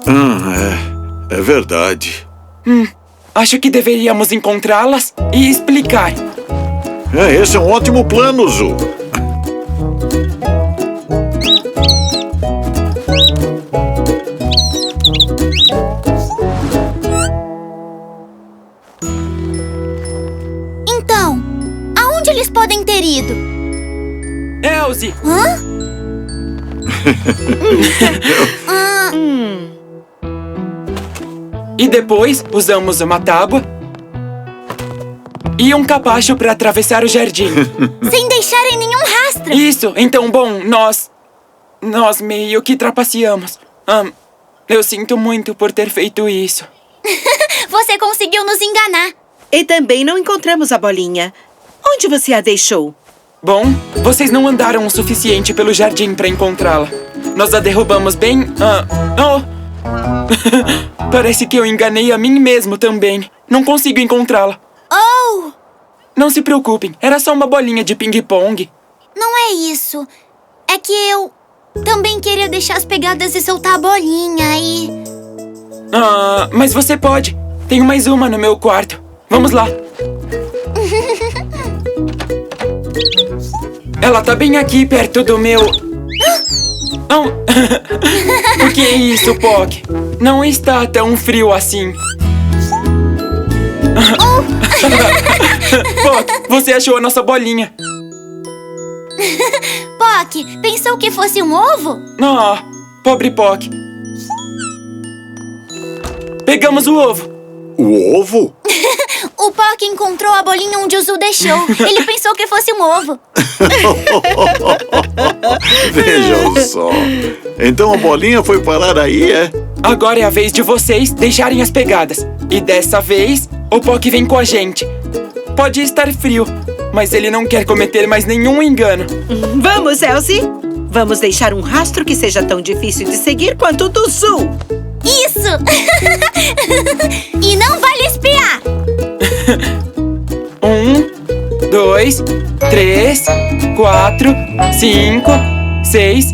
Speaker 3: É verdade.
Speaker 1: Acho que deveríamos encontrá-las e explicar.
Speaker 3: Esse é um ótimo plano, Zu.
Speaker 4: Então, aonde eles podem ter ido?
Speaker 1: Elsie! E depois usamos uma tábua e um capacho para atravessar o jardim.
Speaker 4: Sem deixarem nenhum rastro.
Speaker 1: Isso, então, bom, nós meio que trapaceamos. Eu sinto muito por ter feito isso.
Speaker 4: Você conseguiu nos enganar.
Speaker 6: E também não encontramos a bolinha. Onde você a deixou?
Speaker 1: Bom, vocês não andaram o suficiente pelo jardim para encontrá-la. Nós a derrubamos bem... Parece que eu enganei a mim mesmo também. Não consigo encontrá-la. Não se preocupem, era só uma bolinha de ping-pong.
Speaker 4: Não é isso. É que eu também queria deixar as pegadas e soltar a bolinha e...
Speaker 1: Mas você pode. Tenho mais uma no meu quarto. Vamos lá. Ela tá bem aqui perto do meu... O que é isso, Poc? Não está tão frio assim. Poc, você achou a nossa bolinha.
Speaker 4: Poc, pensou que fosse um ovo?
Speaker 1: Pobre Poc. Pegamos o ovo.
Speaker 3: O ovo?
Speaker 4: O Poc encontrou a bolinha onde o Zu deixou. Ele pensou que fosse um ovo.
Speaker 3: Vejam só. Então a bolinha foi parar aí, é?
Speaker 1: Agora é a vez de vocês deixarem as pegadas. E dessa vez, o Poc vem com a gente. Pode estar frio, mas ele não quer cometer mais nenhum engano.
Speaker 6: Vamos, Elsie. Vamos deixar um rastro que seja tão difícil de seguir quanto o do Zu.
Speaker 4: Isso! E não vale espiar!
Speaker 1: 1, 2, 3, 4, 5, 6.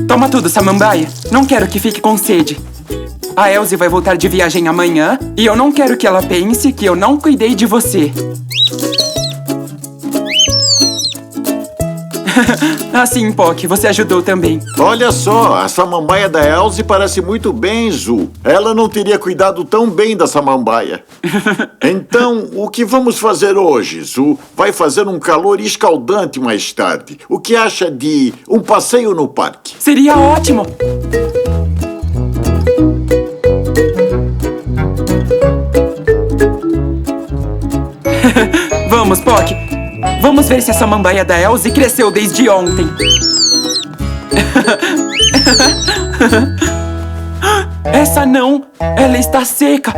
Speaker 1: Toma tudo, Samambaia. Não quero que fique com sede. A Elsie vai voltar de viagem amanhã e eu não quero que ela pense que eu não cuidei de você. Assim, Poc, você ajudou também.
Speaker 3: Olha só, a samambaia da Elsie parece muito bem, Zu. Ela não teria cuidado tão bem da samambaia. Então, o que vamos fazer hoje, Zu? Vai fazer um calor escaldante mais tarde. O que acha de um passeio no parque?
Speaker 1: Seria ótimo! Vamos, Poc! Vamos ver se a samambaia da Elsie cresceu desde ontem. Essa não! Ela está seca!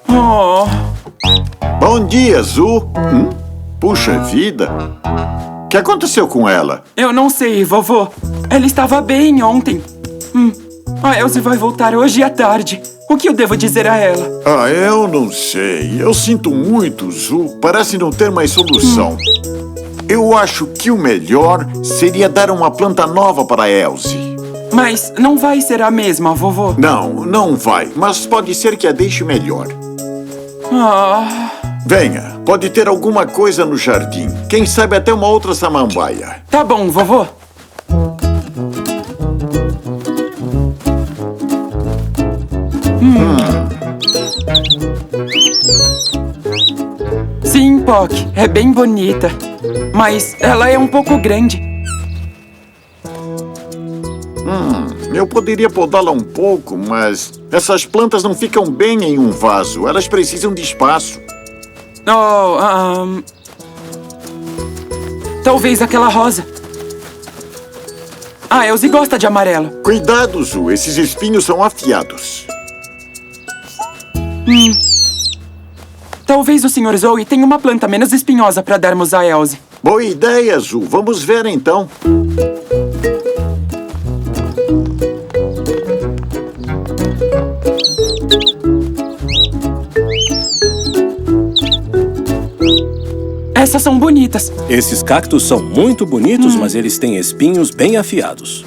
Speaker 1: Oh.
Speaker 3: Bom dia, Zu. Puxa vida! O que aconteceu com ela?
Speaker 1: Eu não sei, vovô. Ela estava bem ontem. A Elsie vai voltar hoje à tarde. O que eu devo dizer a ela?
Speaker 3: Ah, eu não sei. Eu sinto muito, Zu. Parece não ter mais solução. Eu acho que o melhor seria dar uma planta nova para a Elsie.
Speaker 1: Mas não vai ser a mesma, vovô.
Speaker 3: Não vai. Mas pode ser que a deixe melhor. Venha. Pode ter alguma coisa no jardim. Quem sabe até uma outra samambaia.
Speaker 1: Tá bom, vovô. Sim, Poc, é bem bonita. Mas ela é um pouco grande.
Speaker 3: Eu poderia podá-la um pouco, mas essas plantas não ficam bem em um vaso. Elas precisam de espaço.
Speaker 1: Talvez aquela rosa. A Elsie gosta de amarelo.
Speaker 3: Cuidado, Zu. Esses espinhos são afiados.
Speaker 1: Talvez o Sr. Zoe tenha uma planta menos espinhosa para darmos a Elsie.
Speaker 3: Boa ideia, Zu. Vamos ver, então.
Speaker 1: Essas são bonitas.
Speaker 15: Esses cactos são muito bonitos, mas eles têm espinhos bem afiados.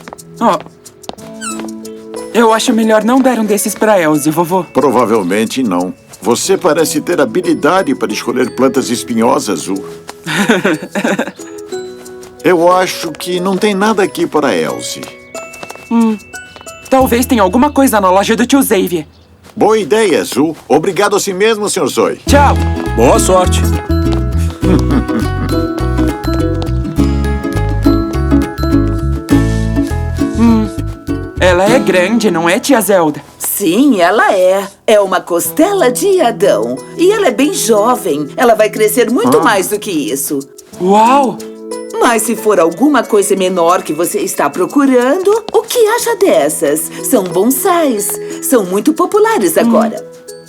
Speaker 1: Eu acho melhor não dar um desses para Elsie, vovô.
Speaker 3: Provavelmente não. Você parece ter habilidade para escolher plantas espinhosas, Zu. Eu acho que não tem nada aqui para Elsie.
Speaker 1: Talvez tenha alguma coisa na loja do tio Xavier.
Speaker 3: Boa ideia, Zu. Obrigado assim mesmo, Sr. Zoe.
Speaker 1: Tchau.
Speaker 15: Boa sorte.
Speaker 1: Ela é grande, não é, tia Zelda?
Speaker 12: Sim, ela é. É uma costela de Adão. E ela é bem jovem. Ela vai crescer muito mais do que isso.
Speaker 1: Uau!
Speaker 12: Mas se for alguma coisa menor que você está procurando, o que acha dessas? São bonsais. São muito populares agora.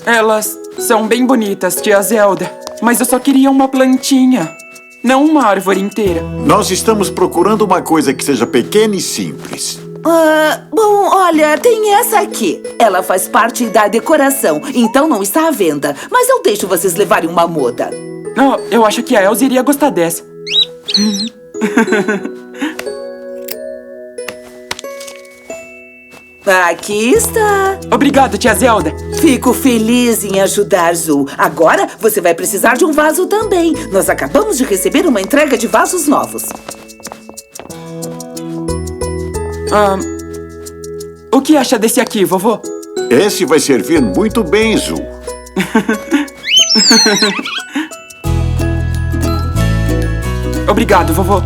Speaker 1: Elas são bem bonitas, tia Zelda. Mas eu só queria uma plantinha, não uma árvore inteira.
Speaker 3: Nós estamos procurando uma coisa que seja pequena e simples.
Speaker 12: Bom, olha, tem essa aqui. Ela faz parte da decoração, então não está à venda. Mas eu deixo vocês levarem uma muda.
Speaker 1: Eu acho que a Elsie iria gostar dessa.
Speaker 12: Aqui está.
Speaker 1: Obrigado, tia Zelda.
Speaker 12: Fico feliz em ajudar, Zu. Agora você vai precisar de um vaso também. Nós acabamos de receber uma entrega de vasos novos.
Speaker 1: O que acha desse aqui, vovô?
Speaker 3: Esse vai servir muito bem, Zu.
Speaker 1: Obrigado, vovô.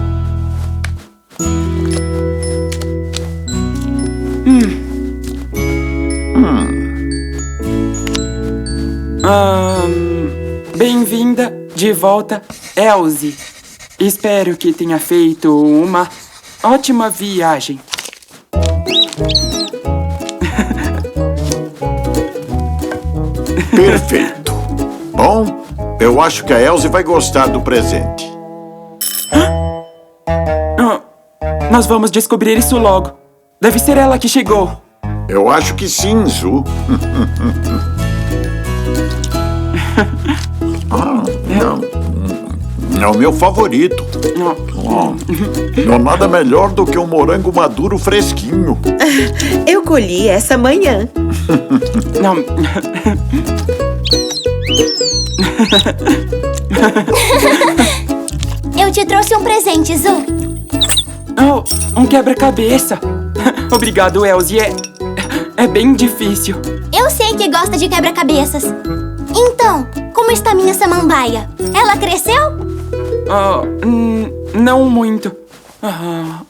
Speaker 1: Bem-vinda de volta, Elsie. Espero que tenha feito uma ótima viagem.
Speaker 3: Perfeito. Bom, eu acho que a Elsie vai gostar do presente.
Speaker 1: Nós vamos descobrir isso logo. Deve ser ela que chegou.
Speaker 3: Eu acho que sim, Zu. É o meu favorito. Não há nada melhor do que um morango maduro fresquinho.
Speaker 6: Eu colhi essa manhã.
Speaker 1: Não.
Speaker 4: Eu te trouxe um presente, Zu.
Speaker 1: Oh, um quebra-cabeça. Obrigado, Elsie. É bem difícil.
Speaker 4: Eu sei que gosta de quebra-cabeças. Então, como está minha samambaia? Ela cresceu?
Speaker 1: Não muito.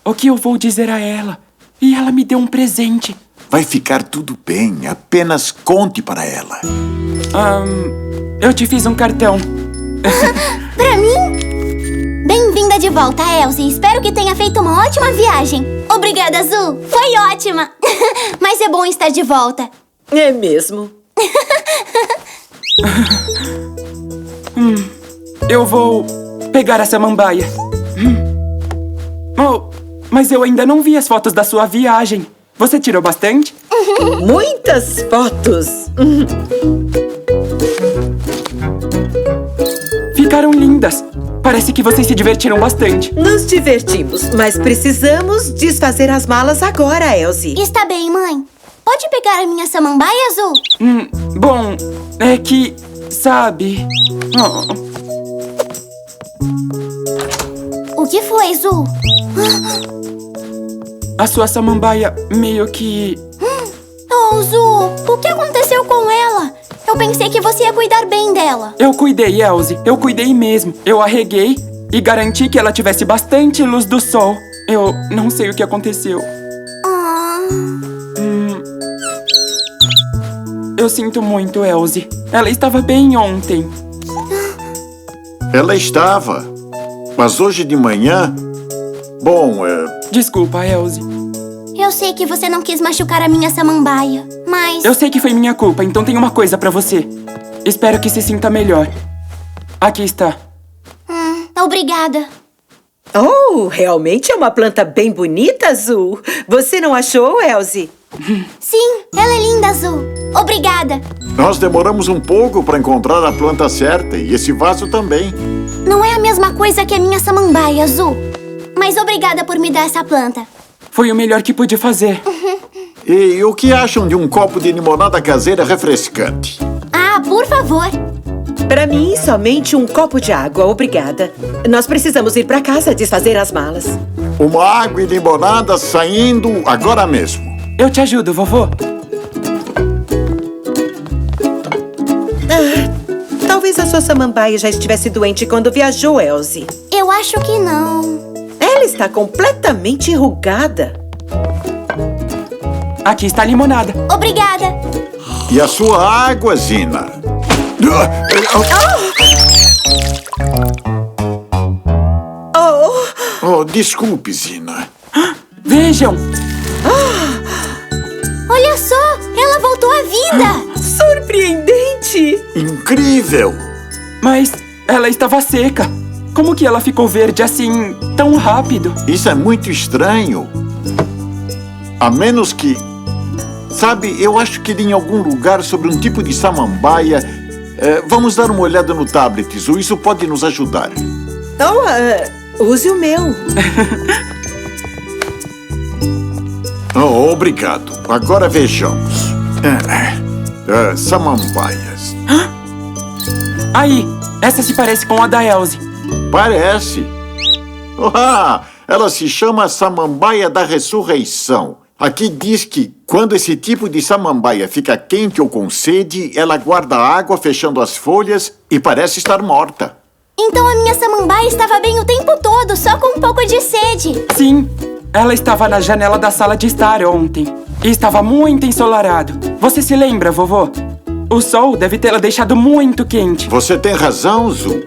Speaker 1: O que eu vou dizer a ela? E ela me deu um presente.
Speaker 3: Vai ficar tudo bem. Apenas conte para ela.
Speaker 1: Eu te fiz um cartão.
Speaker 4: Pra mim? Bem-vinda de volta, Elsie. Espero que tenha feito uma ótima viagem. Obrigada, Zu. Foi ótima. Mas é bom estar de volta.
Speaker 6: É mesmo.
Speaker 1: Eu vou pegar a samambaia. Oh, mas eu ainda não vi as fotos da sua viagem. Você tirou bastante?
Speaker 6: Muitas fotos.
Speaker 1: Ficaram lindas. Parece que vocês se divertiram bastante.
Speaker 6: Nos divertimos, mas precisamos desfazer as malas agora, Elsie.
Speaker 4: Está bem, mãe. Pode pegar a minha samambaia, Zu?
Speaker 1: Bom, é que... sabe...
Speaker 4: O que foi, Zu?
Speaker 1: A sua samambaia meio que...
Speaker 4: Oh, Zu, o que aconteceu com ela? Eu pensei que você ia cuidar bem dela.
Speaker 1: Eu cuidei, Elsie. Eu cuidei mesmo. Eu a reguei e garanti que ela tivesse bastante luz do sol. Eu não sei o que aconteceu. Eu sinto muito, Elsie. Ela estava bem ontem.
Speaker 3: Ela estava. Mas hoje de manhã... Bom,
Speaker 1: Desculpa, Elsie.
Speaker 4: Eu sei que você não quis machucar a minha samambaia, mas...
Speaker 1: Eu sei que foi minha culpa, então tem uma coisa pra você. Espero que se sinta melhor. Aqui está.
Speaker 4: Obrigada.
Speaker 6: Oh, realmente é uma planta bem bonita, Azul. Você não achou, Elsie?
Speaker 4: Sim, ela é linda, Azul. Obrigada.
Speaker 3: Nós demoramos um pouco para encontrar a planta certa e esse vaso também.
Speaker 4: Não é a mesma coisa que a minha samambaia, Azul. Mas obrigada por me dar essa planta.
Speaker 1: Foi o melhor que pude fazer.
Speaker 3: E o que acham de um copo de limonada caseira refrescante?
Speaker 4: Ah, por favor.
Speaker 6: Para mim, somente um copo de água, obrigada. Nós precisamos ir para casa desfazer as malas.
Speaker 3: Uma água e limonada saindo agora mesmo.
Speaker 1: Eu te ajudo, vovô.
Speaker 6: Talvez a sua samambaia já estivesse doente quando viajou, Elsie.
Speaker 4: Eu acho que não.
Speaker 6: Ela está completamente enrugada.
Speaker 1: Aqui está a limonada.
Speaker 4: Obrigada.
Speaker 3: E a sua água, Zina? Oh, desculpe, Zina.
Speaker 1: Vejam.
Speaker 4: Olha só, ela voltou à vida.
Speaker 6: Surpreendente.
Speaker 3: Incrível.
Speaker 1: Mas ela estava seca. Como que ela ficou verde assim, tão rápido?
Speaker 3: Isso é muito estranho. A menos que... Sabe, eu acho que li em algum lugar sobre um tipo de samambaia. Vamos dar uma olhada no tablet, Zu. Isso pode nos ajudar.
Speaker 6: Use o meu.
Speaker 3: Oh, obrigado. Agora vejamos. Samambaias.
Speaker 1: Aí, essa se parece com a da Elsie.
Speaker 3: Parece. Ela se chama Samambaia da Ressurreição. Aqui diz que, quando esse tipo de samambaia fica quente ou com sede, ela guarda água fechando as folhas e parece estar morta.
Speaker 4: Então a minha samambaia estava bem o tempo todo, só com um pouco de sede.
Speaker 1: Sim, ela estava na janela da sala de estar ontem. E estava muito ensolarado. Você se lembra, vovô? O sol deve tê-la deixado muito quente.
Speaker 3: Você tem razão, Zu.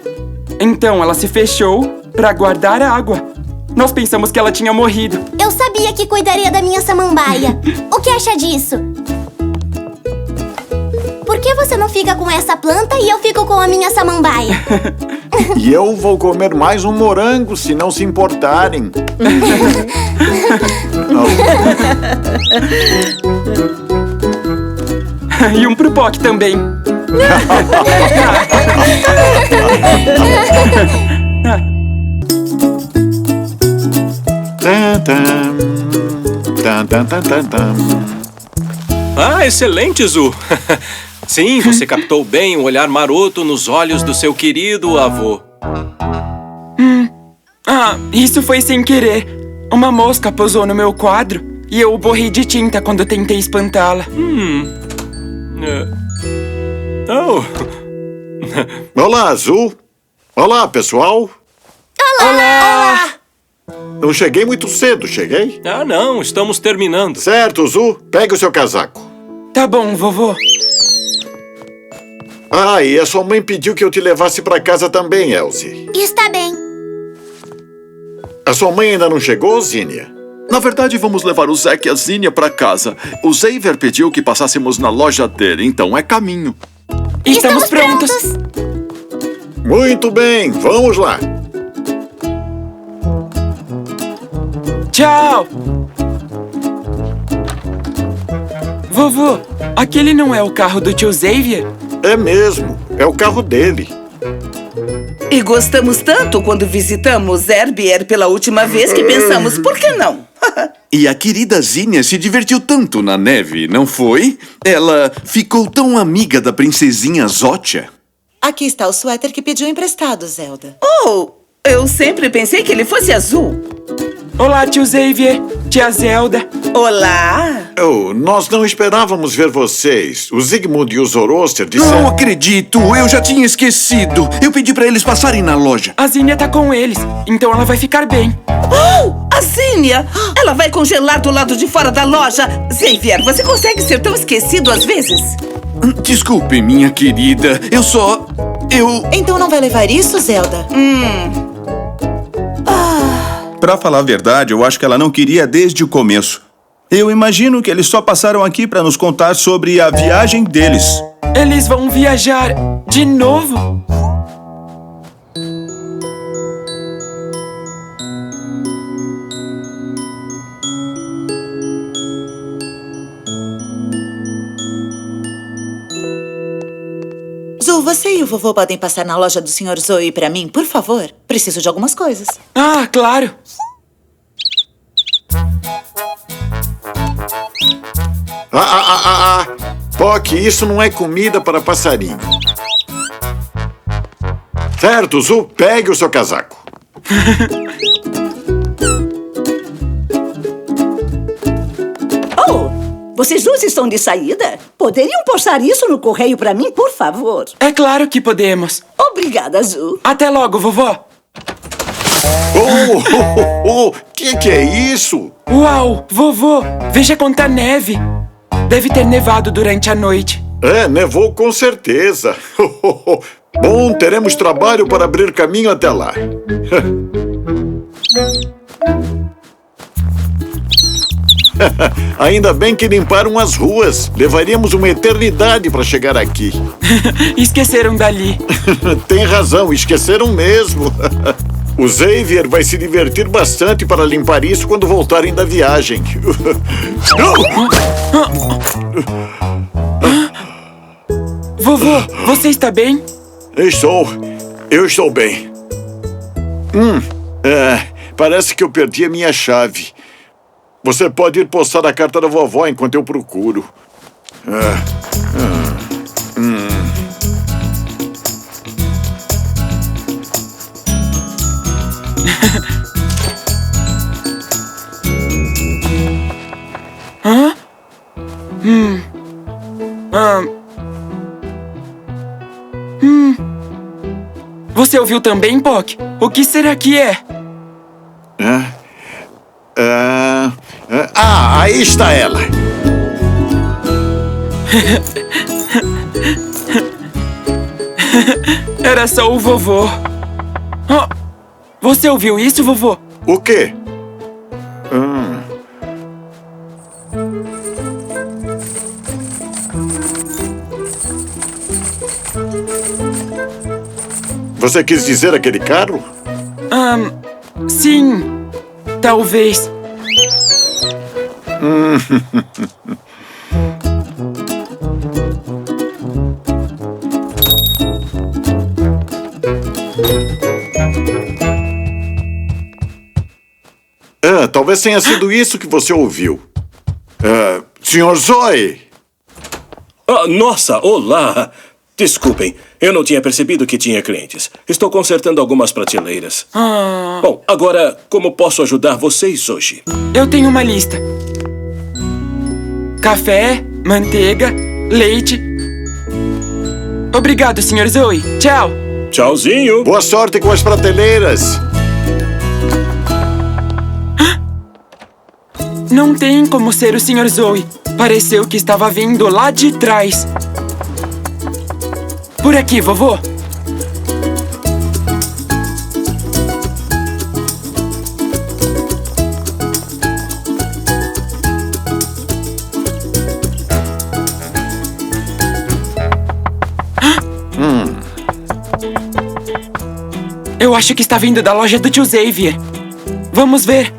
Speaker 1: Então ela se fechou para guardar água. Nós pensamos que ela tinha morrido.
Speaker 4: Eu sabia que cuidaria da minha samambaia. O que acha disso? Por que você não fica com essa planta e eu fico com a minha samambaia?
Speaker 3: E eu vou comer mais um morango, se não se importarem.
Speaker 1: E um pro Poc também.
Speaker 15: Ah, excelente, Zu. Sim, você captou bem o olhar maroto nos olhos do seu querido avô.
Speaker 1: Isso foi sem querer. Uma mosca pousou no meu quadro e eu borrei de tinta quando tentei espantá-la.
Speaker 3: Olá, Azul. Olá, pessoal.
Speaker 1: Olá!
Speaker 3: Não cheguei muito cedo, cheguei?
Speaker 15: Ah, não, estamos terminando.
Speaker 3: Certo, Zu. Pegue o seu casaco.
Speaker 1: Tá bom, vovô.
Speaker 3: Ah, e a sua mãe pediu que eu te levasse pra casa também, Elsie.
Speaker 4: Está bem.
Speaker 3: A sua mãe ainda não chegou, Zinnia?
Speaker 10: Na verdade, vamos levar o Zack e a Zinnia pra casa. O Xavier pediu que passássemos na loja dele, então é caminho.
Speaker 1: Estamos prontos.
Speaker 3: Muito bem, vamos lá.
Speaker 1: Tchau! Vovô, aquele não é o carro do tio Xavier?
Speaker 3: É mesmo, é o carro dele.
Speaker 12: E gostamos tanto quando visitamos Herbier pela última vez que pensamos, por que não?
Speaker 10: E a querida Zinnia se divertiu tanto na neve, não foi? Ela ficou tão amiga da princesinha Zótia.
Speaker 2: Aqui está o suéter que pediu emprestado, Zelda.
Speaker 12: Oh, eu sempre pensei que ele fosse azul.
Speaker 1: Olá, tio Xavier, tia Zelda.
Speaker 12: Olá.
Speaker 3: Oh, nós não esperávamos ver vocês. O Zygmunt e o Zoroaster disseram...
Speaker 10: Não acredito, eu já tinha esquecido. Eu pedi pra eles passarem na loja.
Speaker 1: A Zinnia tá com eles, então ela vai ficar bem.
Speaker 12: Oh, a Zinnia! Ela vai congelar do lado de fora da loja. Xavier, você consegue ser tão esquecido às vezes?
Speaker 10: Desculpe, minha querida.
Speaker 2: Então não vai levar isso, Zelda?
Speaker 7: Pra falar a verdade, eu acho que ela não queria desde o começo. Eu imagino que eles só passaram aqui pra nos contar sobre a viagem deles.
Speaker 1: Eles vão viajar de novo?
Speaker 2: Zu, você e o vovô podem passar na loja do Sr. Zoe pra mim, por favor? Preciso de algumas coisas.
Speaker 1: Ah, claro.
Speaker 3: Poc, isso não é comida para passarinho. Certo, Zu, pegue o seu casaco.
Speaker 5: Oh, vocês dois estão de saída? Poderiam postar isso no correio pra mim, por favor?
Speaker 1: É claro que podemos.
Speaker 5: Obrigada, Zu.
Speaker 1: Até logo, vovó.
Speaker 3: Que é isso?
Speaker 1: Uau, vovô, veja quanta neve. Deve ter nevado durante a noite.
Speaker 3: É, nevou com certeza. Bom, teremos trabalho para abrir caminho até lá. Ainda bem que limparam as ruas. Levaríamos uma eternidade para chegar aqui.
Speaker 1: Esqueceram dali.
Speaker 3: Tem razão, esqueceram mesmo. O Xavier vai se divertir bastante para limpar isso quando voltarem da viagem.
Speaker 1: Vovô, você está bem?
Speaker 3: Eu estou bem. Parece que eu perdi a minha chave. Você pode ir postar a carta da vovó enquanto eu procuro.
Speaker 1: Hã? Você ouviu também, Poc? O que será que é?
Speaker 3: Aí está ela.
Speaker 1: Era só o vovô. Você ouviu isso, vovô?
Speaker 3: O quê? Você quis dizer aquele carro?
Speaker 1: Sim. Talvez.
Speaker 3: Talvez tenha sido isso que você ouviu. Sr. Zoe!
Speaker 11: Nossa, olá! Desculpem, eu não tinha percebido que tinha clientes. Estou consertando algumas prateleiras. Bom, agora, como posso ajudar vocês hoje?
Speaker 1: Eu tenho uma lista. Café, manteiga, leite. Obrigado, Sr. Zoe. Tchau.
Speaker 11: Tchauzinho.
Speaker 3: Boa sorte com as prateleiras.
Speaker 1: Não tem como ser o Sr. Zoe. Pareceu que estava vindo lá de trás. Por aqui, vovô. Eu acho que está vindo da loja do tio Xavier. Vamos ver.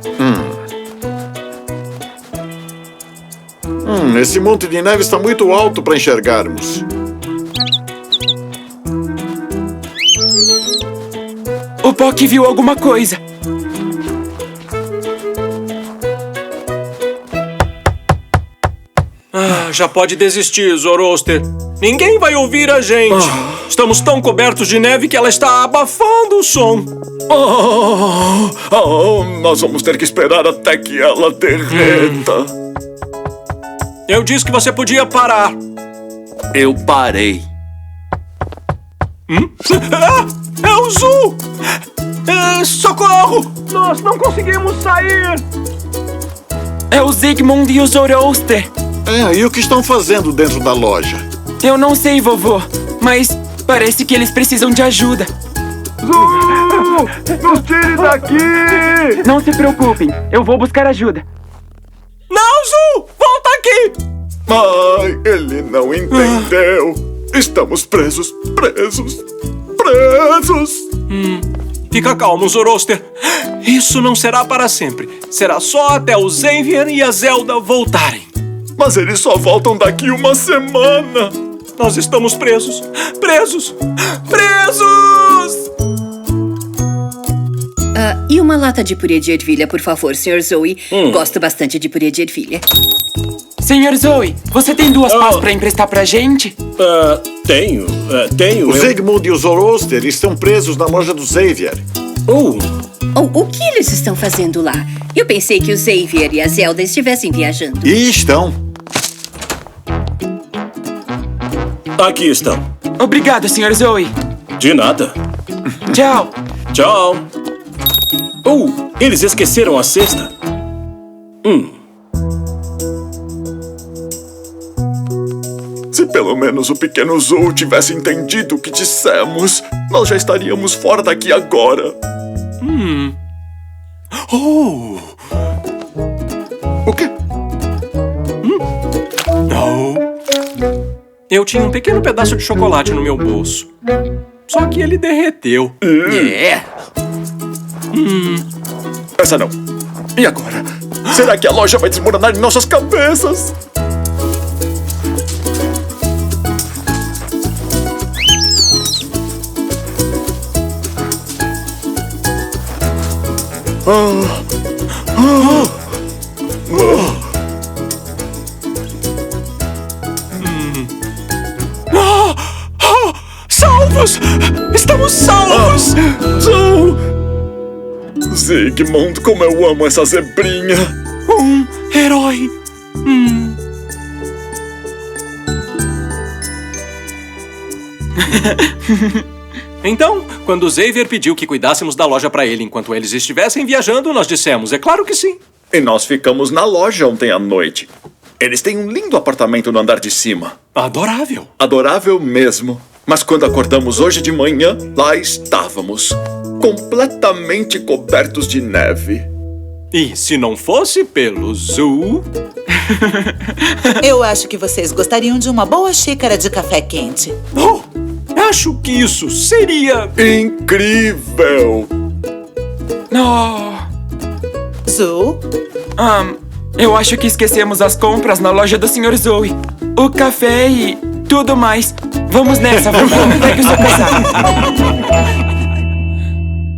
Speaker 3: Esse monte de neve está muito alto para enxergarmos.
Speaker 1: O Pock viu alguma coisa.
Speaker 15: Já pode desistir, Zoroaster. Ninguém vai ouvir a gente. Estamos tão cobertos de neve que ela está abafando o som.
Speaker 10: Nós vamos ter que esperar até que ela derreta.
Speaker 15: Eu disse que você podia parar.
Speaker 14: Eu parei.
Speaker 15: É o Zu! Socorro! Nós não conseguimos sair!
Speaker 1: É o Zygmunt e o Zoroaster.
Speaker 3: E o que estão fazendo dentro da loja?
Speaker 1: Eu não sei, vovô, mas parece que eles precisam de ajuda.
Speaker 10: Zu! Nos tire daqui!
Speaker 1: Não se preocupem, eu vou buscar ajuda.
Speaker 15: Não, Zu! Volta aqui!
Speaker 10: Ai, ele não entendeu. Estamos presos.
Speaker 15: Fica calmo, Zoroaster. Isso não será para sempre. Será só até o Xavier e a Zelda voltarem.
Speaker 10: Mas eles só voltam daqui uma semana.
Speaker 15: Nós estamos presos. Presos!
Speaker 8: E uma lata de purê de ervilha, por favor, Sr. Zoe. Gosto bastante de purê de ervilha.
Speaker 1: Sr. Zoe, você tem 2 pás para emprestar pra gente?
Speaker 11: Tenho.
Speaker 3: O Zygmunt e o Zoroaster estão presos na loja do Xavier.
Speaker 8: O que eles estão fazendo lá? Eu pensei que o Xavier e a Zelda estivessem viajando.
Speaker 3: E estão.
Speaker 11: Aqui estão.
Speaker 1: Obrigado, Sr. Zoe.
Speaker 11: De nada.
Speaker 1: Tchau.
Speaker 11: Tchau. Eles esqueceram a cesta.
Speaker 10: Se pelo menos o pequeno Zou tivesse entendido o que dissemos, nós já estaríamos fora daqui agora. O quê?
Speaker 15: Eu tinha um pequeno pedaço de chocolate no meu bolso. Só que ele derreteu.
Speaker 10: Essa não. E agora? Será que a loja vai desmoronar em nossas cabeças?
Speaker 15: Salvos! Estamos salvos!
Speaker 10: Zygmunt, como eu amo essa zebrinha!
Speaker 15: Um herói! Então, quando o Xavier pediu que cuidássemos da loja pra ele enquanto eles estivessem viajando, nós dissemos, é claro que sim.
Speaker 10: E nós ficamos na loja ontem à noite. Eles têm um lindo apartamento no andar de cima.
Speaker 15: Adorável.
Speaker 10: Adorável mesmo. Mas quando acordamos hoje de manhã, lá estávamos, completamente cobertos de neve.
Speaker 15: E se não fosse pelo Zu...
Speaker 2: Eu acho que vocês gostariam de uma boa xícara de café quente.
Speaker 15: Acho que isso seria...
Speaker 10: incrível!
Speaker 2: Zu?
Speaker 1: Eu acho que esquecemos as compras na loja do Sr. Zoe. O café e tudo mais. Vamos nessa, vovô. Pegue o seu casaco.